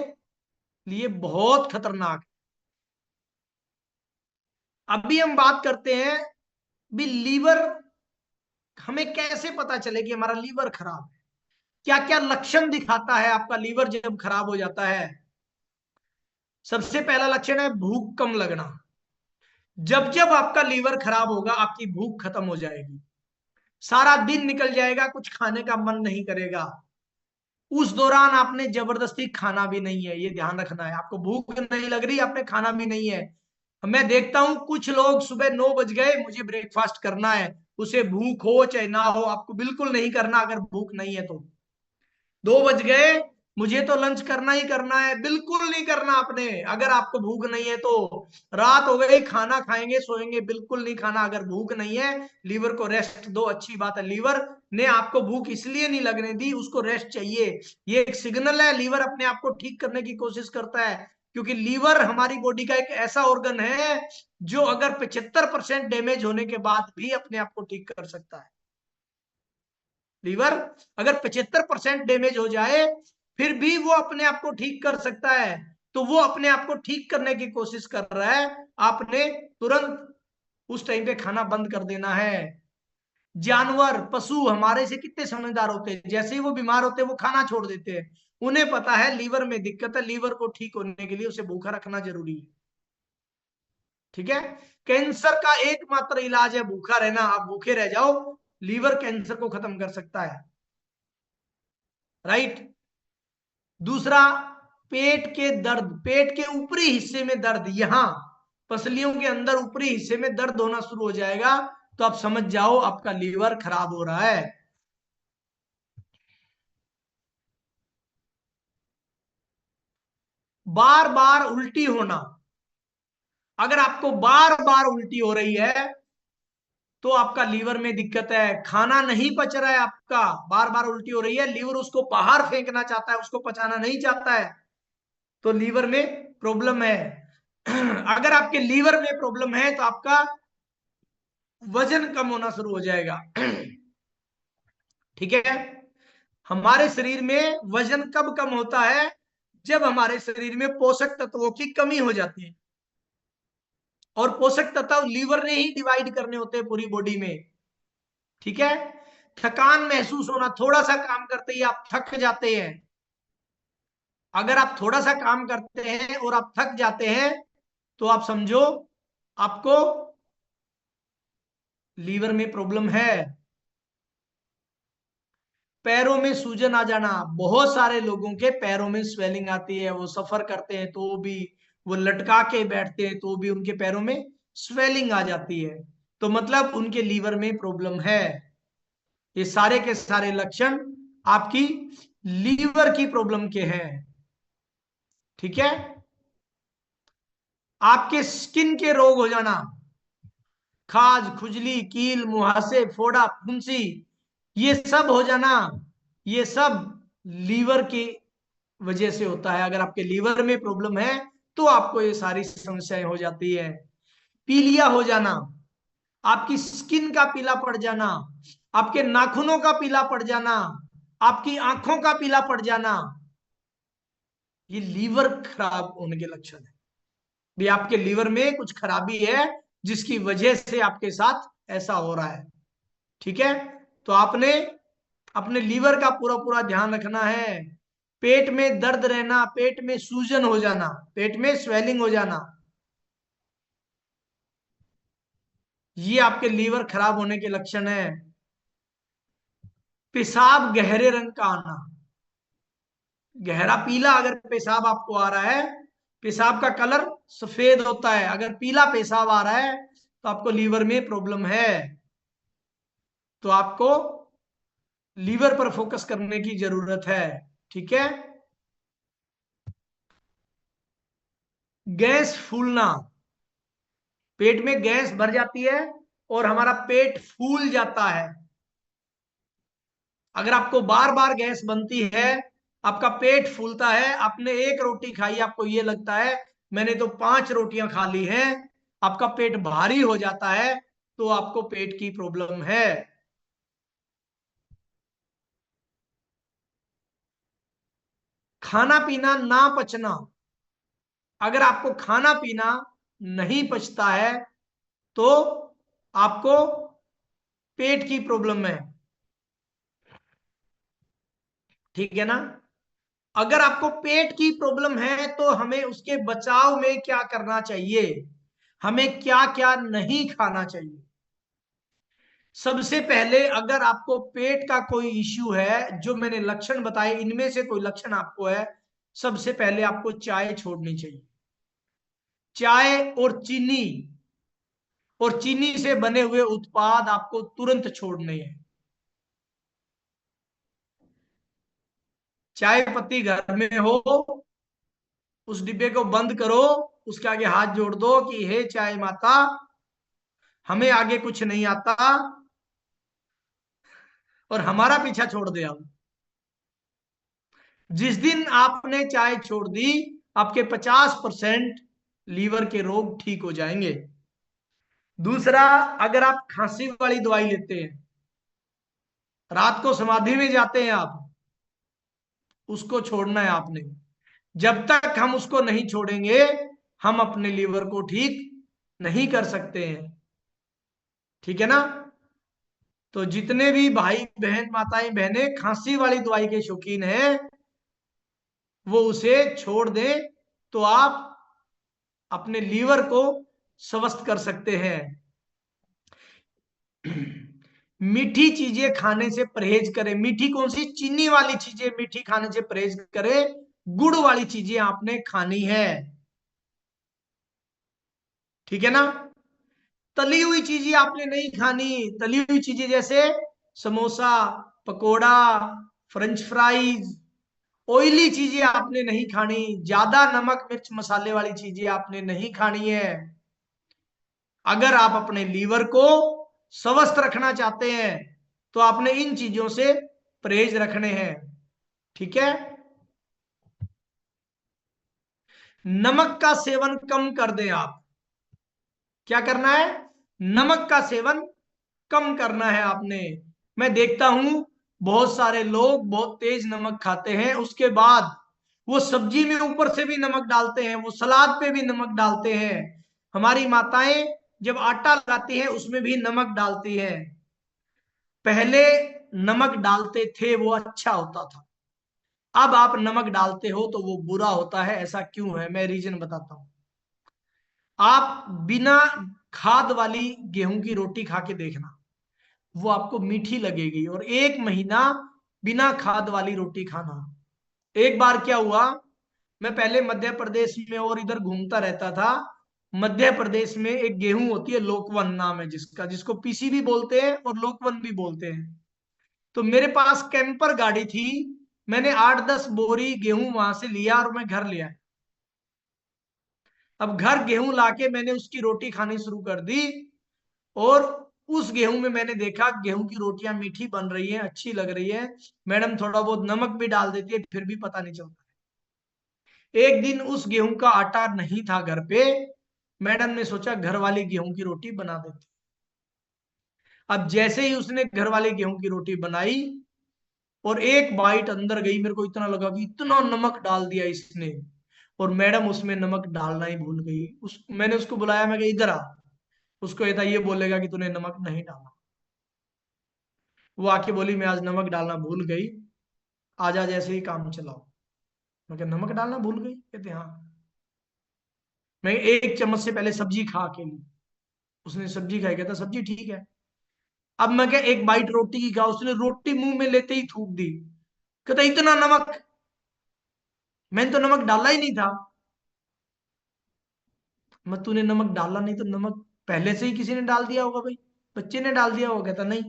लिए बहुत खतरनाक है। अभी हम बात करते हैं भी लीवर, हमें कैसे पता चले कि हमारा लीवर खराब है, क्या क्या लक्षण दिखाता है आपका लीवर जब खराब हो जाता है। सबसे पहला लक्षण है भूख कम लगना। जब जब आपका लीवर खराब होगा आपकी भूख खत्म हो जाएगी, सारा दिन निकल जाएगा, कुछ खाने का मन नहीं करेगा। उस दौरान आपने जबरदस्ती खाना भी नहीं है, ये ध्यान रखना है। आपको भूख नहीं लग रही, आपने खाना भी नहीं है। मैं देखता हूं कुछ लोग सुबह 9 बज गए, मुझे ब्रेकफास्ट करना है, उसे भूख हो चाहे ना हो, आपको बिल्कुल नहीं करना अगर भूख नहीं है तो। 2 बज गए, मुझे तो लंच करना ही करना है, बिल्कुल नहीं करना आपने अगर आपको भूख नहीं है तो। रात हो गई, खाना खाएंगे सोएंगे, बिल्कुल नहीं खाना अगर भूख नहीं है। लीवर को रेस्ट दो, अच्छी बात है। लीवर ने आपको भूख इसलिए नहीं लगने दी, उसको रेस्ट चाहिए। ये एक सिग्नल है, लीवर अपने आप को ठीक करने की कोशिश करता है। क्योंकि लीवर हमारी बॉडी का एक ऐसा ऑर्गन है जो अगर 75% डैमेज होने के बाद भी अपने आप को ठीक कर सकता है। लीवर अगर 75% डैमेज हो जाए फिर भी वो अपने आप को ठीक कर सकता है, तो वो अपने आप को ठीक करने की कोशिश कर रहा है। आपने तुरंत उस टाइम पे खाना बंद कर देना है। जानवर पशु हमारे से कितने समझदार होते हैं, जैसे ही वो बीमार होते हैं वो खाना छोड़ देते हैं। उन्हें पता है लीवर में दिक्कत है, लीवर को ठीक होने के लिए उसे भूखा रखना जरूरी है। ठीक है। कैंसर का एकमात्र इलाज है भूखा रहना, आप भूखे रह जाओ, लीवर कैंसर को खत्म कर सकता है। राइट। दूसरा, पेट के दर्द, पेट के ऊपरी हिस्से में दर्द, यहां पसलियों के अंदर ऊपरी हिस्से में दर्द होना शुरू हो जाएगा तो आप समझ जाओ आपका लीवर खराब हो रहा है। बार बार उल्टी होना, अगर आपको बार बार उल्टी हो रही है तो आपका लीवर में दिक्कत है, खाना नहीं पच रहा है आपका, बार बार उल्टी हो रही है, लीवर उसको बाहर फेंकना चाहता है, उसको पचाना नहीं चाहता है, तो लीवर में प्रॉब्लम है। अगर आपके लीवर में प्रॉब्लम है तो आपका वजन कम होना शुरू हो जाएगा। ठीक है। हमारे शरीर में वजन कब कम होता है, जब हमारे शरीर में पोषक तत्वों की कमी हो जाती है। और पोषक तत्व लीवर ने ही डिवाइड करने होते हैं पूरी बॉडी में। ठीक है। थकान महसूस होना, थोड़ा सा काम करते ही आप थक जाते हैं। अगर आप थोड़ा सा काम करते हैं और आप थक जाते हैं तो आप समझो आपको लीवर में प्रॉब्लम है। पैरों में सूजन आ जाना, बहुत सारे लोगों के पैरों में स्वेलिंग आती है, वो सफर करते हैं तो भी, वो लटका के बैठते हैं तो भी उनके पैरों में स्वेलिंग आ जाती है, तो मतलब उनके लीवर में प्रॉब्लम है। ये सारे के सारे लक्षण आपकी लीवर की प्रॉब्लम के हैं। ठीक है। आपके स्किन के रोग हो जाना, खाज खुजली कील मुहासे फोड़ा फुंसी, ये सब हो जाना, ये सब लीवर की वजह से होता है। अगर आपके लीवर में प्रॉब्लम है तो आपको ये सारी समस्याएं हो जाती है। पीलिया हो जाना, आपकी स्किन का पीला पड़ जाना, आपके नाखूनों का पीला पड़ जाना, आपकी आंखों का पीला पड़ जाना, ये लीवर खराब होने के लक्षण है। भी आपके लीवर में कुछ खराबी है जिसकी वजह से आपके साथ ऐसा हो रहा है। ठीक है। तो आपने अपने लीवर का पूरा पूरा ध्यान रखना है। पेट में दर्द रहना, पेट में सूजन हो जाना, पेट में स्वेलिंग हो जाना, ये आपके लीवर खराब होने के लक्षण है। पेशाब गहरे रंग का आना, गहरा पीला अगर पेशाब आपको आ रहा है, पेशाब का कलर सफेद होता है, अगर पीला पेशाब आ रहा है तो आपको लीवर में प्रॉब्लम है। तो आपको लीवर पर फोकस करने की जरूरत है। ठीक है। गैस फूलना, पेट में गैस भर जाती है और हमारा पेट फूल जाता है। अगर आपको बार बार गैस बनती है, आपका पेट फूलता है, आपने एक रोटी खाई, आपको ये लगता है मैंने तो 5 रोटियां खा ली हैं, आपका पेट भारी हो जाता है, तो आपको पेट की प्रॉब्लम है। खाना पीना ना पचना, अगर आपको खाना पीना नहीं पचता है तो आपको पेट की प्रॉब्लम है। ठीक है ना? अगर आपको पेट की प्रॉब्लम है तो हमें उसके बचाव में क्या करना चाहिए, हमें क्या क्या नहीं खाना चाहिए। सबसे पहले अगर आपको पेट का कोई इश्यू है, जो मैंने लक्षण बताए इनमें से कोई लक्षण आपको है, सबसे पहले आपको चाय छोड़नी चाहिए। चाय और चीनी से बने हुए उत्पाद आपको तुरंत छोड़ने हैं। चाय पत्ती घर में हो, उस डिब्बे को बंद करो, उसके आगे हाथ जोड़ दो कि हे चाय माता, हमें आगे कुछ नहीं आता और हमारा पीछा छोड़ दे अब। जिस दिन आपने चाय छोड़ दी, आपके 50% लीवर के रोग ठीक हो जाएंगे। दूसरा, अगर आप खांसी वाली दवाई लेते हैं, रात को समाधि में जाते हैं आप, उसको छोड़ना है आपने। जब तक हम उसको नहीं छोड़ेंगे, हम अपने लीवर को ठीक नहीं कर सकते हैं। ठीक है ना? तो जितने भी भाई बहन माताएं बहनें खांसी वाली दवाई के शौकीन हैं, वो उसे छोड़ दें, तो आप अपने लीवर को स्वस्थ कर सकते हैं। मीठी चीजें खाने से परहेज करें। मीठी कौन सी? चीनी वाली चीजें मीठी खाने से परहेज करें, गुड़ वाली चीजें आपने खानी है। ठीक है ना? तली हुई चीजें आपने नहीं खानी। तली हुई चीजें जैसे samosa, pakora, French fries, oily चीजें आपने नहीं खानी। ज्यादा नमक मिर्च मसाले वाली चीजें आपने नहीं खानी है। अगर आप अपने लीवर को स्वस्थ रखना चाहते हैं तो आपने इन चीजों से परहेज रखने हैं। ठीक है? नमक का सेवन कम कर दें आप। क्या करना है? नमक का सेवन कम करना है आपने। मैं देखता हूं बहुत सारे लोग बहुत तेज नमक खाते हैं, उसके बाद वो सब्जी में ऊपर से भी नमक डालते हैं, वो सलाद पे भी नमक डालते हैं। हमारी माताएं जब आटा लगाती हैं उसमें भी नमक डालती हैं। पहले नमक डालते थे वो अच्छा होता था, अब आप नमक डालते हो तो वो बुरा होता है। ऐसा क्यों है, मैं रीजन बताता हूं। आप बिना खाद वाली गेहूं की रोटी खा के देखना, वो आपको मीठी लगेगी। और 1 महीना बिना खाद वाली रोटी खाना। एक बार क्या हुआ, मैं पहले मध्य प्रदेश में और इधर घूमता रहता था। मध्य प्रदेश में एक गेहूं होती है, लोकवन नाम है जिसका, जिसको पीसी भी बोलते हैं और लोकवन भी बोलते हैं। तो मेरे पास कैंपर गाड़ी थी, मैंने 8-10 बोरी गेहूं वहां से लिया और मैं घर ले आया। अब घर गेहूं लाके मैंने उसकी रोटी खानी शुरू कर दी, और उस गेहूं में मैंने देखा गेहूं की रोटियां मीठी बन रही हैं, अच्छी लग रही है। मैडम थोड़ा बहुत नमक भी डाल देती है, फिर भी पता नहीं चलता। एक दिन उस गेहूं का आटा नहीं था घर पे, मैडम ने सोचा घर वाली गेहूं की रोटी बना देती। अब जैसे ही उसने घर वाली गेहूं की रोटी बनाई और एक बाइट अंदर गई, मेरे को इतना लगा कि इतना नमक डाल दिया इसने। और मैडम उसमें नमक डालना ही भूल गई। मैंने उसको बुलाया, मैं कहा इधर आ। उसको ये था ये बोलेगा कि तूने नमक नहीं डाला। वो आके बोली मैं आज नमक डालना भूल गई, आज आज ऐसे ही काम चलाओ। मैं कहा नमक डालना भूल गई? कहते हाँ। मैं 1 चम्मच से पहले सब्जी खा के ली। उसने सब्जी खाई, कहता सब्जी ठीक है। अब मैं क्या, एक बाइट रोटी की खा, उसने रोटी मुंह में लेते ही थूक दी। कहता इतना नमक, मैंने तो नमक डाला ही नहीं था। मैं, तूने नमक डाला नहीं तो नमक पहले से ही किसी ने डाल दिया होगा भाई, बच्चे ने डाल दिया होगा। कहता नहीं।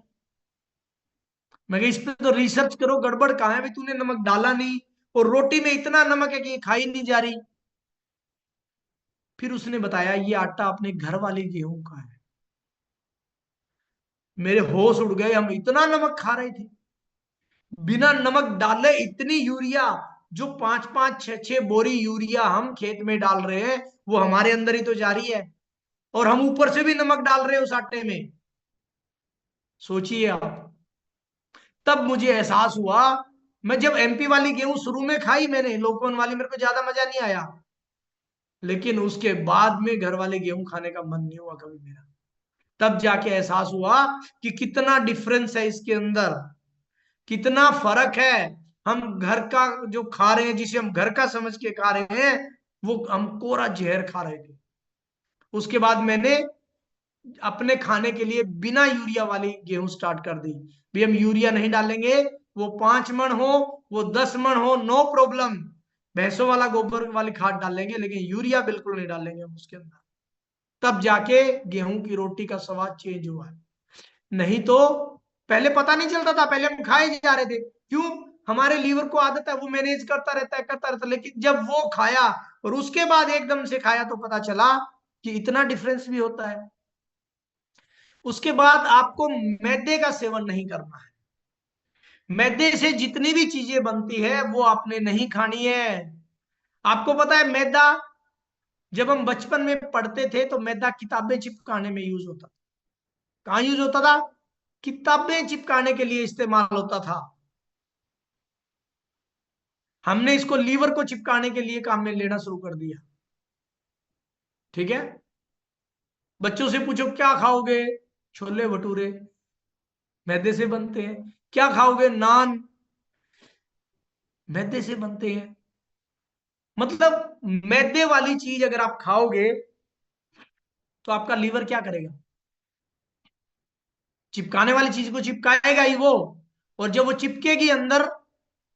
मैं कहा, इस पे तो रिसर्च करो, गड़बड़ कहाँ है भाई, तूने नमक डाला नहीं और रोटी में इतना नमक है कि ये खाई नहीं जा रही। फिर उसने बताया ये आटा अपने घर वाले गेहूं का है। मेरे होश उड़ गए, हम इतना नमक खा रहे थे बिना नमक डाले, इतनी यूरिया, जो 5-5 6-6 बोरी यूरिया हम खेत में डाल रहे हैं, वो हमारे अंदर ही तो जा रही है, और हम ऊपर से भी नमक डाल रहे हैं उस आटे में। सोचिए आप। तब मुझे एहसास हुआ, मैं जब एमपी वाली गेहूं शुरू में खाई मैंने, लोकवन वाली, मेरे को ज्यादा मजा नहीं आया, लेकिन उसके बाद में घर वाले गेहूं खाने का मन नहीं हुआ कभी मेरा। तब जाके एहसास हुआ कि कितना डिफरेंस है इसके अंदर, कितना फर्क है। हम घर का जो खा रहे हैं, जिसे हम घर का समझ के खा रहे हैं, वो हम कोरा जहर खा रहे थे। उसके बाद मैंने अपने खाने के लिए बिना यूरिया वाली गेहूं स्टार्ट कर दी। भी हम यूरिया नहीं डालेंगे, वो 5 मन हो, वो 10 मन हो, नो प्रॉब्लम। भैंसों वाला गोबर वाली खाद डालेंगे, लेकिन यूरिया बिल्कुल नहीं डालेंगे हम उसके अंदर। तब जाके गेहूं की रोटी का स्वाद चेंज हुआ है। नहीं तो पहले पता नहीं चलता था, पहले हम खाए जा रहे थे। क्यों? हमारे लीवर को आदत है, वो मैनेज करता रहता है। लेकिन जब वो खाया और उसके बाद एकदम से खाया, तो पता चला कि इतना डिफरेंस भी होता है। उसके बाद आपको मैदे का सेवन नहीं करना है। मैदे से जितनी भी चीजें बनती है वो आपने नहीं खानी है। आपको पता है मैदा, जब हम बचपन में पढ़ते थे तो मैदा किताबें चिपकाने में यूज होता था। कहाँ यूज होता था? किताबें चिपकाने के लिए इस्तेमाल होता था। हमने इसको लीवर को चिपकाने के लिए काम में लेना शुरू कर दिया। ठीक है। बच्चों से पूछो क्या खाओगे, छोले भटूरे, मैदे से बनते हैं। क्या खाओगे, नान, मैदे से बनते हैं। मतलब मैदे वाली चीज अगर आप खाओगे तो आपका लीवर क्या करेगा? चिपकाने वाली चीज को चिपकाएगा ही वो। और जब वो चिपकेगी अंदर,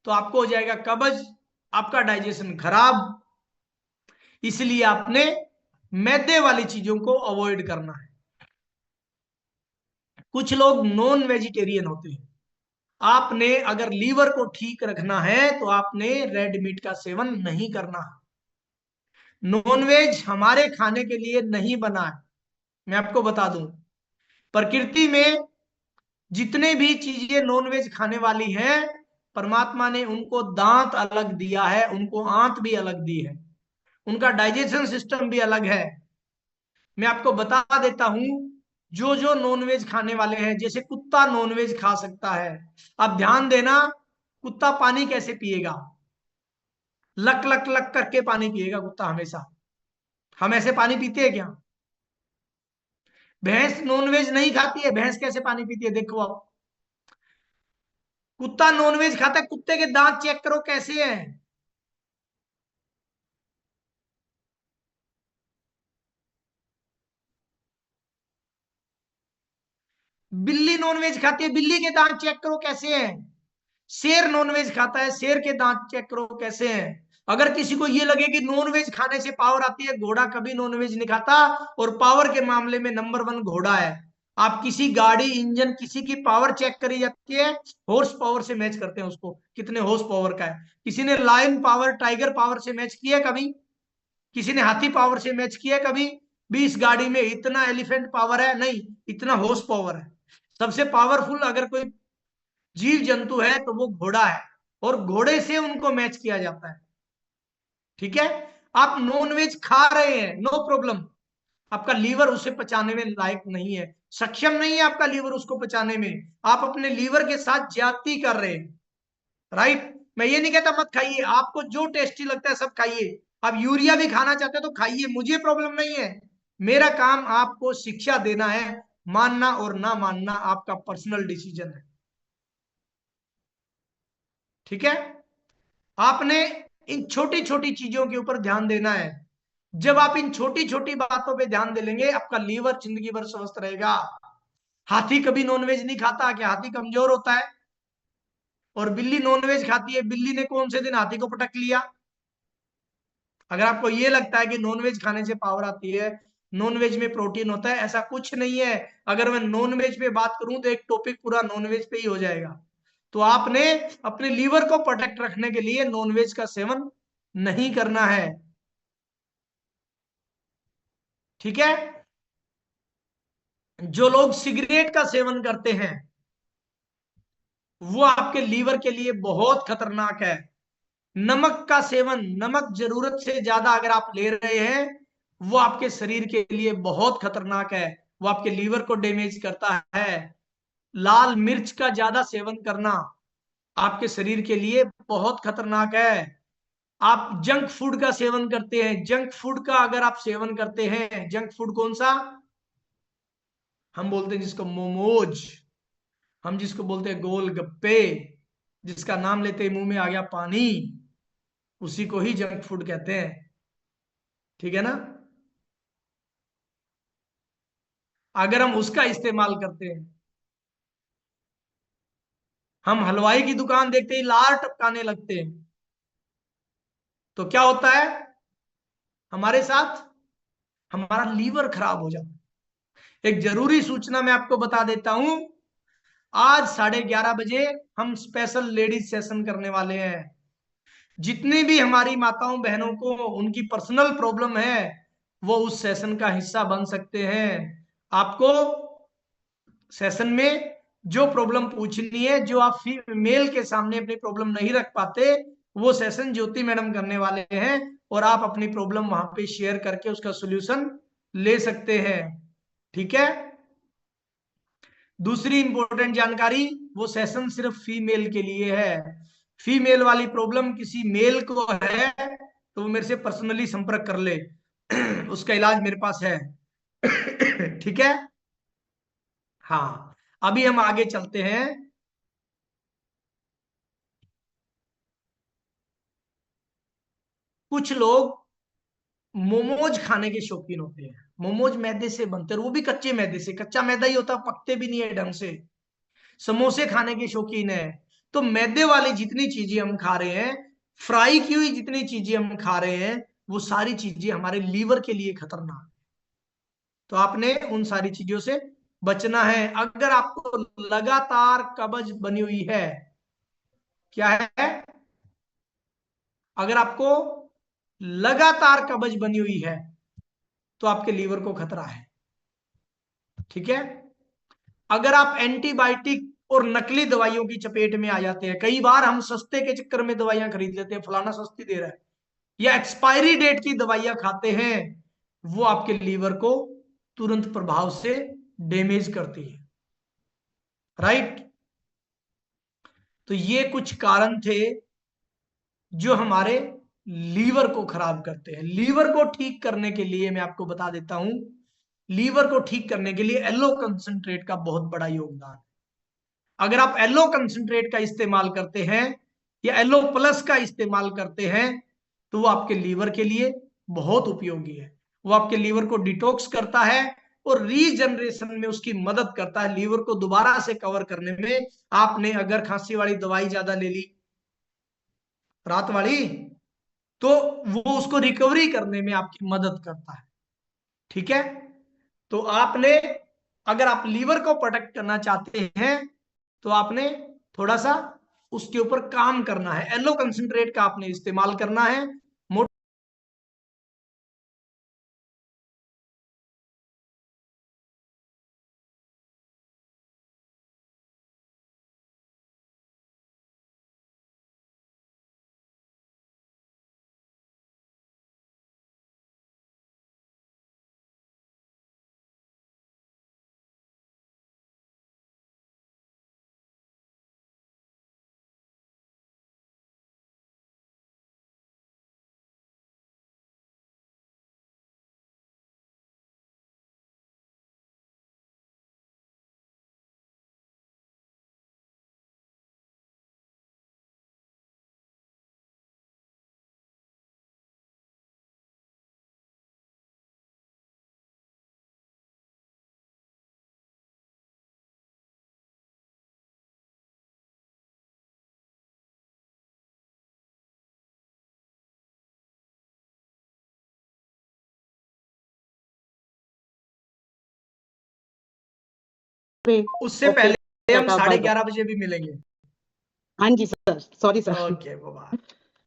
तो आपको हो जाएगा कब्ज, आपका डाइजेशन खराब। इसलिए आपने मैदे वाली चीजों को अवॉइड करना है। कुछ लोग नॉन वेजिटेरियन होते हैं। आपने अगर लीवर को ठीक रखना है तो आपने रेड मीट का सेवन नहीं करना। नॉनवेज हमारे खाने के लिए नहीं बना है। मैं आपको बता दूं, प्रकृति में जितने भी चीजें नॉनवेज खाने वाली हैं, परमात्मा ने उनको दांत अलग दिया है, उनको आंत भी अलग दी है, उनका डाइजेशन सिस्टम भी अलग है। मैं आपको बता देता हूं, जो जो नॉनवेज खाने वाले हैं, जैसे कुत्ता नॉनवेज खा सकता है। अब ध्यान देना, कुत्ता पानी कैसे पिएगा? लक लक लक करके पानी पिएगा कुत्ता हमेशा। हम ऐसे पानी पीते हैं क्या? भैंस नॉनवेज नहीं खाती है, भैंस कैसे पानी पीती है देखो आप। कुत्ता नॉनवेज खाता है, कुत्ते के दांत चेक करो कैसे हैं। बिल्ली नॉनवेज खाती है, बिल्ली के दांत चेक करो कैसे हैं। शेर नॉनवेज खाता है, शेर के दांत चेक करो कैसे हैं। अगर किसी को ये लगे कि नॉनवेज खाने से पावर आती है, घोड़ा कभी नॉनवेज नहीं खाता, और पावर के मामले में नंबर 1 घोड़ा है। आप किसी गाड़ी इंजन किसी की पावर चेक करी जाती है, हॉर्स पावर से मैच करते हैं उसको, कितने हॉर्स पावर का है। किसी ने लायन पावर, टाइगर पावर से मैच किया है कभी? किसी ने हाथी पावर से मैच किया है कभी? भी इस गाड़ी में इतना एलिफेंट पावर है, नहीं, इतना हॉर्स पावर है। सबसे पावरफुल अगर कोई जीव जंतु है तो वो घोड़ा है, और घोड़े से उनको मैच किया जाता है। ठीक है। आप नॉनवेज खा रहे हैं, नो प्रॉब्लम, आपका लीवर उसे पचाने में लायक नहीं है, सक्षम नहीं है आपका लीवर उसको पचाने में। आप अपने लीवर के साथ ज्यादती कर रहे हैं। राइट। मैं ये नहीं कहता मत खाइए, आपको जो टेस्टी लगता है सब खाइए। आप यूरिया भी खाना चाहते हो तो खाइए, मुझे प्रॉब्लम नहीं है। मेरा काम आपको शिक्षा देना है, मानना और ना मानना आपका पर्सनल डिसीजन है। ठीक है। आपने इन छोटी छोटी चीजों के ऊपर ध्यान देना है। जब आप इन छोटी छोटी बातों पे ध्यान दे लेंगे, आपका लीवर जिंदगी भर स्वस्थ रहेगा। हाथी कभी नॉनवेज नहीं खाता, क्या हाथी कमजोर होता है? और बिल्ली नॉनवेज खाती है, बिल्ली ने कौन से दिन हाथी को पटक लिया? अगर आपको ये लगता है कि नॉनवेज खाने से पावर आती है, नॉनवेज में प्रोटीन होता है, ऐसा कुछ नहीं है। अगर मैं नॉनवेज पे बात करूं तो एक टॉपिक पूरा नॉनवेज पे ही हो जाएगा। तो आपने अपने लीवर को प्रोटेक्ट रखने के लिए नॉनवेज का सेवन नहीं करना है। ठीक है। जो लोग सिगरेट का सेवन करते हैं वो आपके लीवर के लिए बहुत खतरनाक है। नमक का सेवन, नमक जरूरत से ज्यादा अगर आप ले रहे हैं, वो आपके शरीर के लिए बहुत खतरनाक है, वो आपके लीवर को डैमेज करता है। लाल मिर्च का ज्यादा सेवन करना आपके शरीर के लिए बहुत खतरनाक है। आप जंक फूड का सेवन करते हैं, जंक फूड का अगर आप सेवन करते हैं, जंक फूड कौन सा? हम बोलते हैं जिसको मोमोज, हम जिसको बोलते हैं गोलगप्पे, जिसका नाम लेते ही मुंह में आ गया पानी, उसी को ही जंक फूड कहते हैं। ठीक है ना? अगर हम उसका इस्तेमाल करते हैं, हम हलवाई की दुकान देखते ही लार टपकाने लगते हैं, तो क्या होता है हमारे साथ? हमारा लीवर खराब हो जाता है। एक जरूरी सूचना मैं आपको बता देता हूं, आज 11:30 बजे हम स्पेशल लेडीज सेशन करने वाले हैं। जितनी भी हमारी माताओं बहनों को उनकी पर्सनल प्रॉब्लम है, वो उस सेशन का हिस्सा बन सकते हैं। आपको सेशन में जो प्रॉब्लम पूछनी है, जो आप फीमेल के सामने अपनी प्रॉब्लम नहीं रख पाते, वो सेशन ज्योति मैडम करने वाले हैं, और आप अपनी प्रॉब्लम वहां पे शेयर करके उसका सोल्यूशन ले सकते हैं। ठीक है? दूसरी इंपॉर्टेंट जानकारी, वो सेशन सिर्फ फीमेल के लिए है। फीमेल वाली प्रॉब्लम किसी मेल को है तो वो मेरे से पर्सनली संपर्क कर ले, उसका इलाज मेरे पास है। ठीक है? हाँ, अभी हम आगे चलते हैं। कुछ लोग मोमोज खाने के शौकीन होते हैं। मोमोज मैदे से बनते हैं, और वो भी कच्चे मैदे से, कच्चा मैदा ही होता, पकते भी नहीं है ढंग से। समोसे खाने के शौकीन है। तो मैदे वाली जितनी चीजें हम खा रहे हैं, फ्राई की हुई जितनी चीजें हम खा रहे हैं, वो सारी चीजें हमारे लीवर के लिए खतरनाक है। तो आपने उन सारी चीजों से बचना है। अगर आपको लगातार कब्ज बनी हुई है, क्या है? अगर आपको लगातार कब्ज बनी हुई है तो आपके लीवर को खतरा है। ठीक है? अगर आप एंटीबायोटिक और नकली दवाइयों की चपेट में आ जाते हैं, कई बार हम सस्ते के चक्कर में दवाइयां खरीद लेते हैं, फलाना सस्ती दे रहा है, या एक्सपायरी डेट की दवाइयां खाते हैं, वो आपके लीवर को तुरंत प्रभाव से डैमेज करती है। राइट? तो ये कुछ कारण थे जो हमारे लीवर को खराब करते हैं। लीवर को ठीक करने के लिए मैं आपको बता देता हूं, लीवर को ठीक करने के लिए एलो कंसंट्रेट का बहुत बड़ा योगदान है। अगर आप एलो कंसंट्रेट का इस्तेमाल करते हैं या एलो प्लस का इस्तेमाल करते हैं, तो वो आपके लीवर के लिए बहुत उपयोगी है। वो आपके लीवर को डिटॉक्स करता है और रीजनरेशन में उसकी मदद करता है, लीवर को दोबारा से कवर करने में। आपने अगर खांसी वाली दवाई ज्यादा ले ली, रात वाली, तो वो उसको रिकवरी करने में आपकी मदद करता है। ठीक है? तो आपने, अगर आप लीवर को प्रोटेक्ट करना चाहते हैं, तो आपने थोड़ा सा उसके ऊपर काम करना है, एलो कंसंट्रेट का आपने इस्तेमाल करना है। पे उससे ओके पहले हम टाटा बाय बाय। 11:30 बजे भी मिलेंगे। हाँ जी sir, sorry sir. Okay, bye.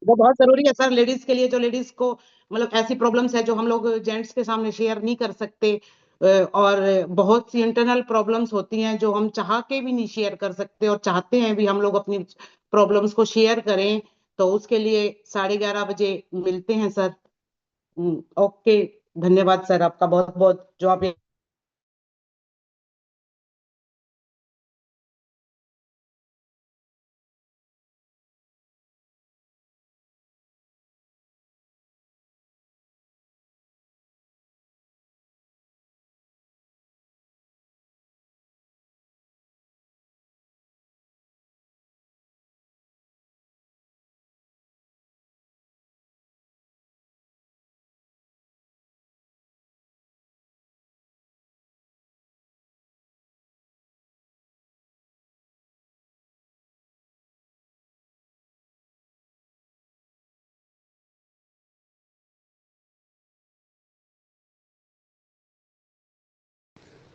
वो बहुत जरूरी है सर लेडीज के लिए, जो लेडीज को मतलब ऐसी प्रॉब्लम्स है जो हम लोग जेंट्स के सामने शेयर नहीं कर सकते, और बहुत सी इंटरनल प्रॉब्लम्स होती हैं जो हम चाह के भी नहीं शेयर कर सकते, और चाहते हैं भी हम लोग अपनी प्रॉब्लम्स को शेयर करें। तो उसके लिए 11:30 बजे मिलते हैं सर। ओके, धन्यवाद सर आपका बहुत बहुत जो आप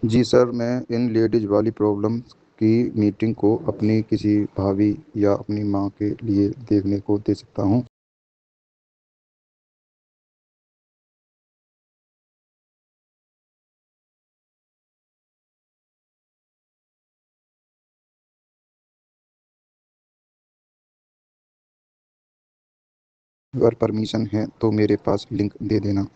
जी सर, मैं इन लेडीज़ वाली प्रॉब्लम की मीटिंग को अपनी किसी भाभी या अपनी माँ के लिए देखने को दे सकता हूँ। अगर परमिशन है तो मेरे पास लिंक दे देना।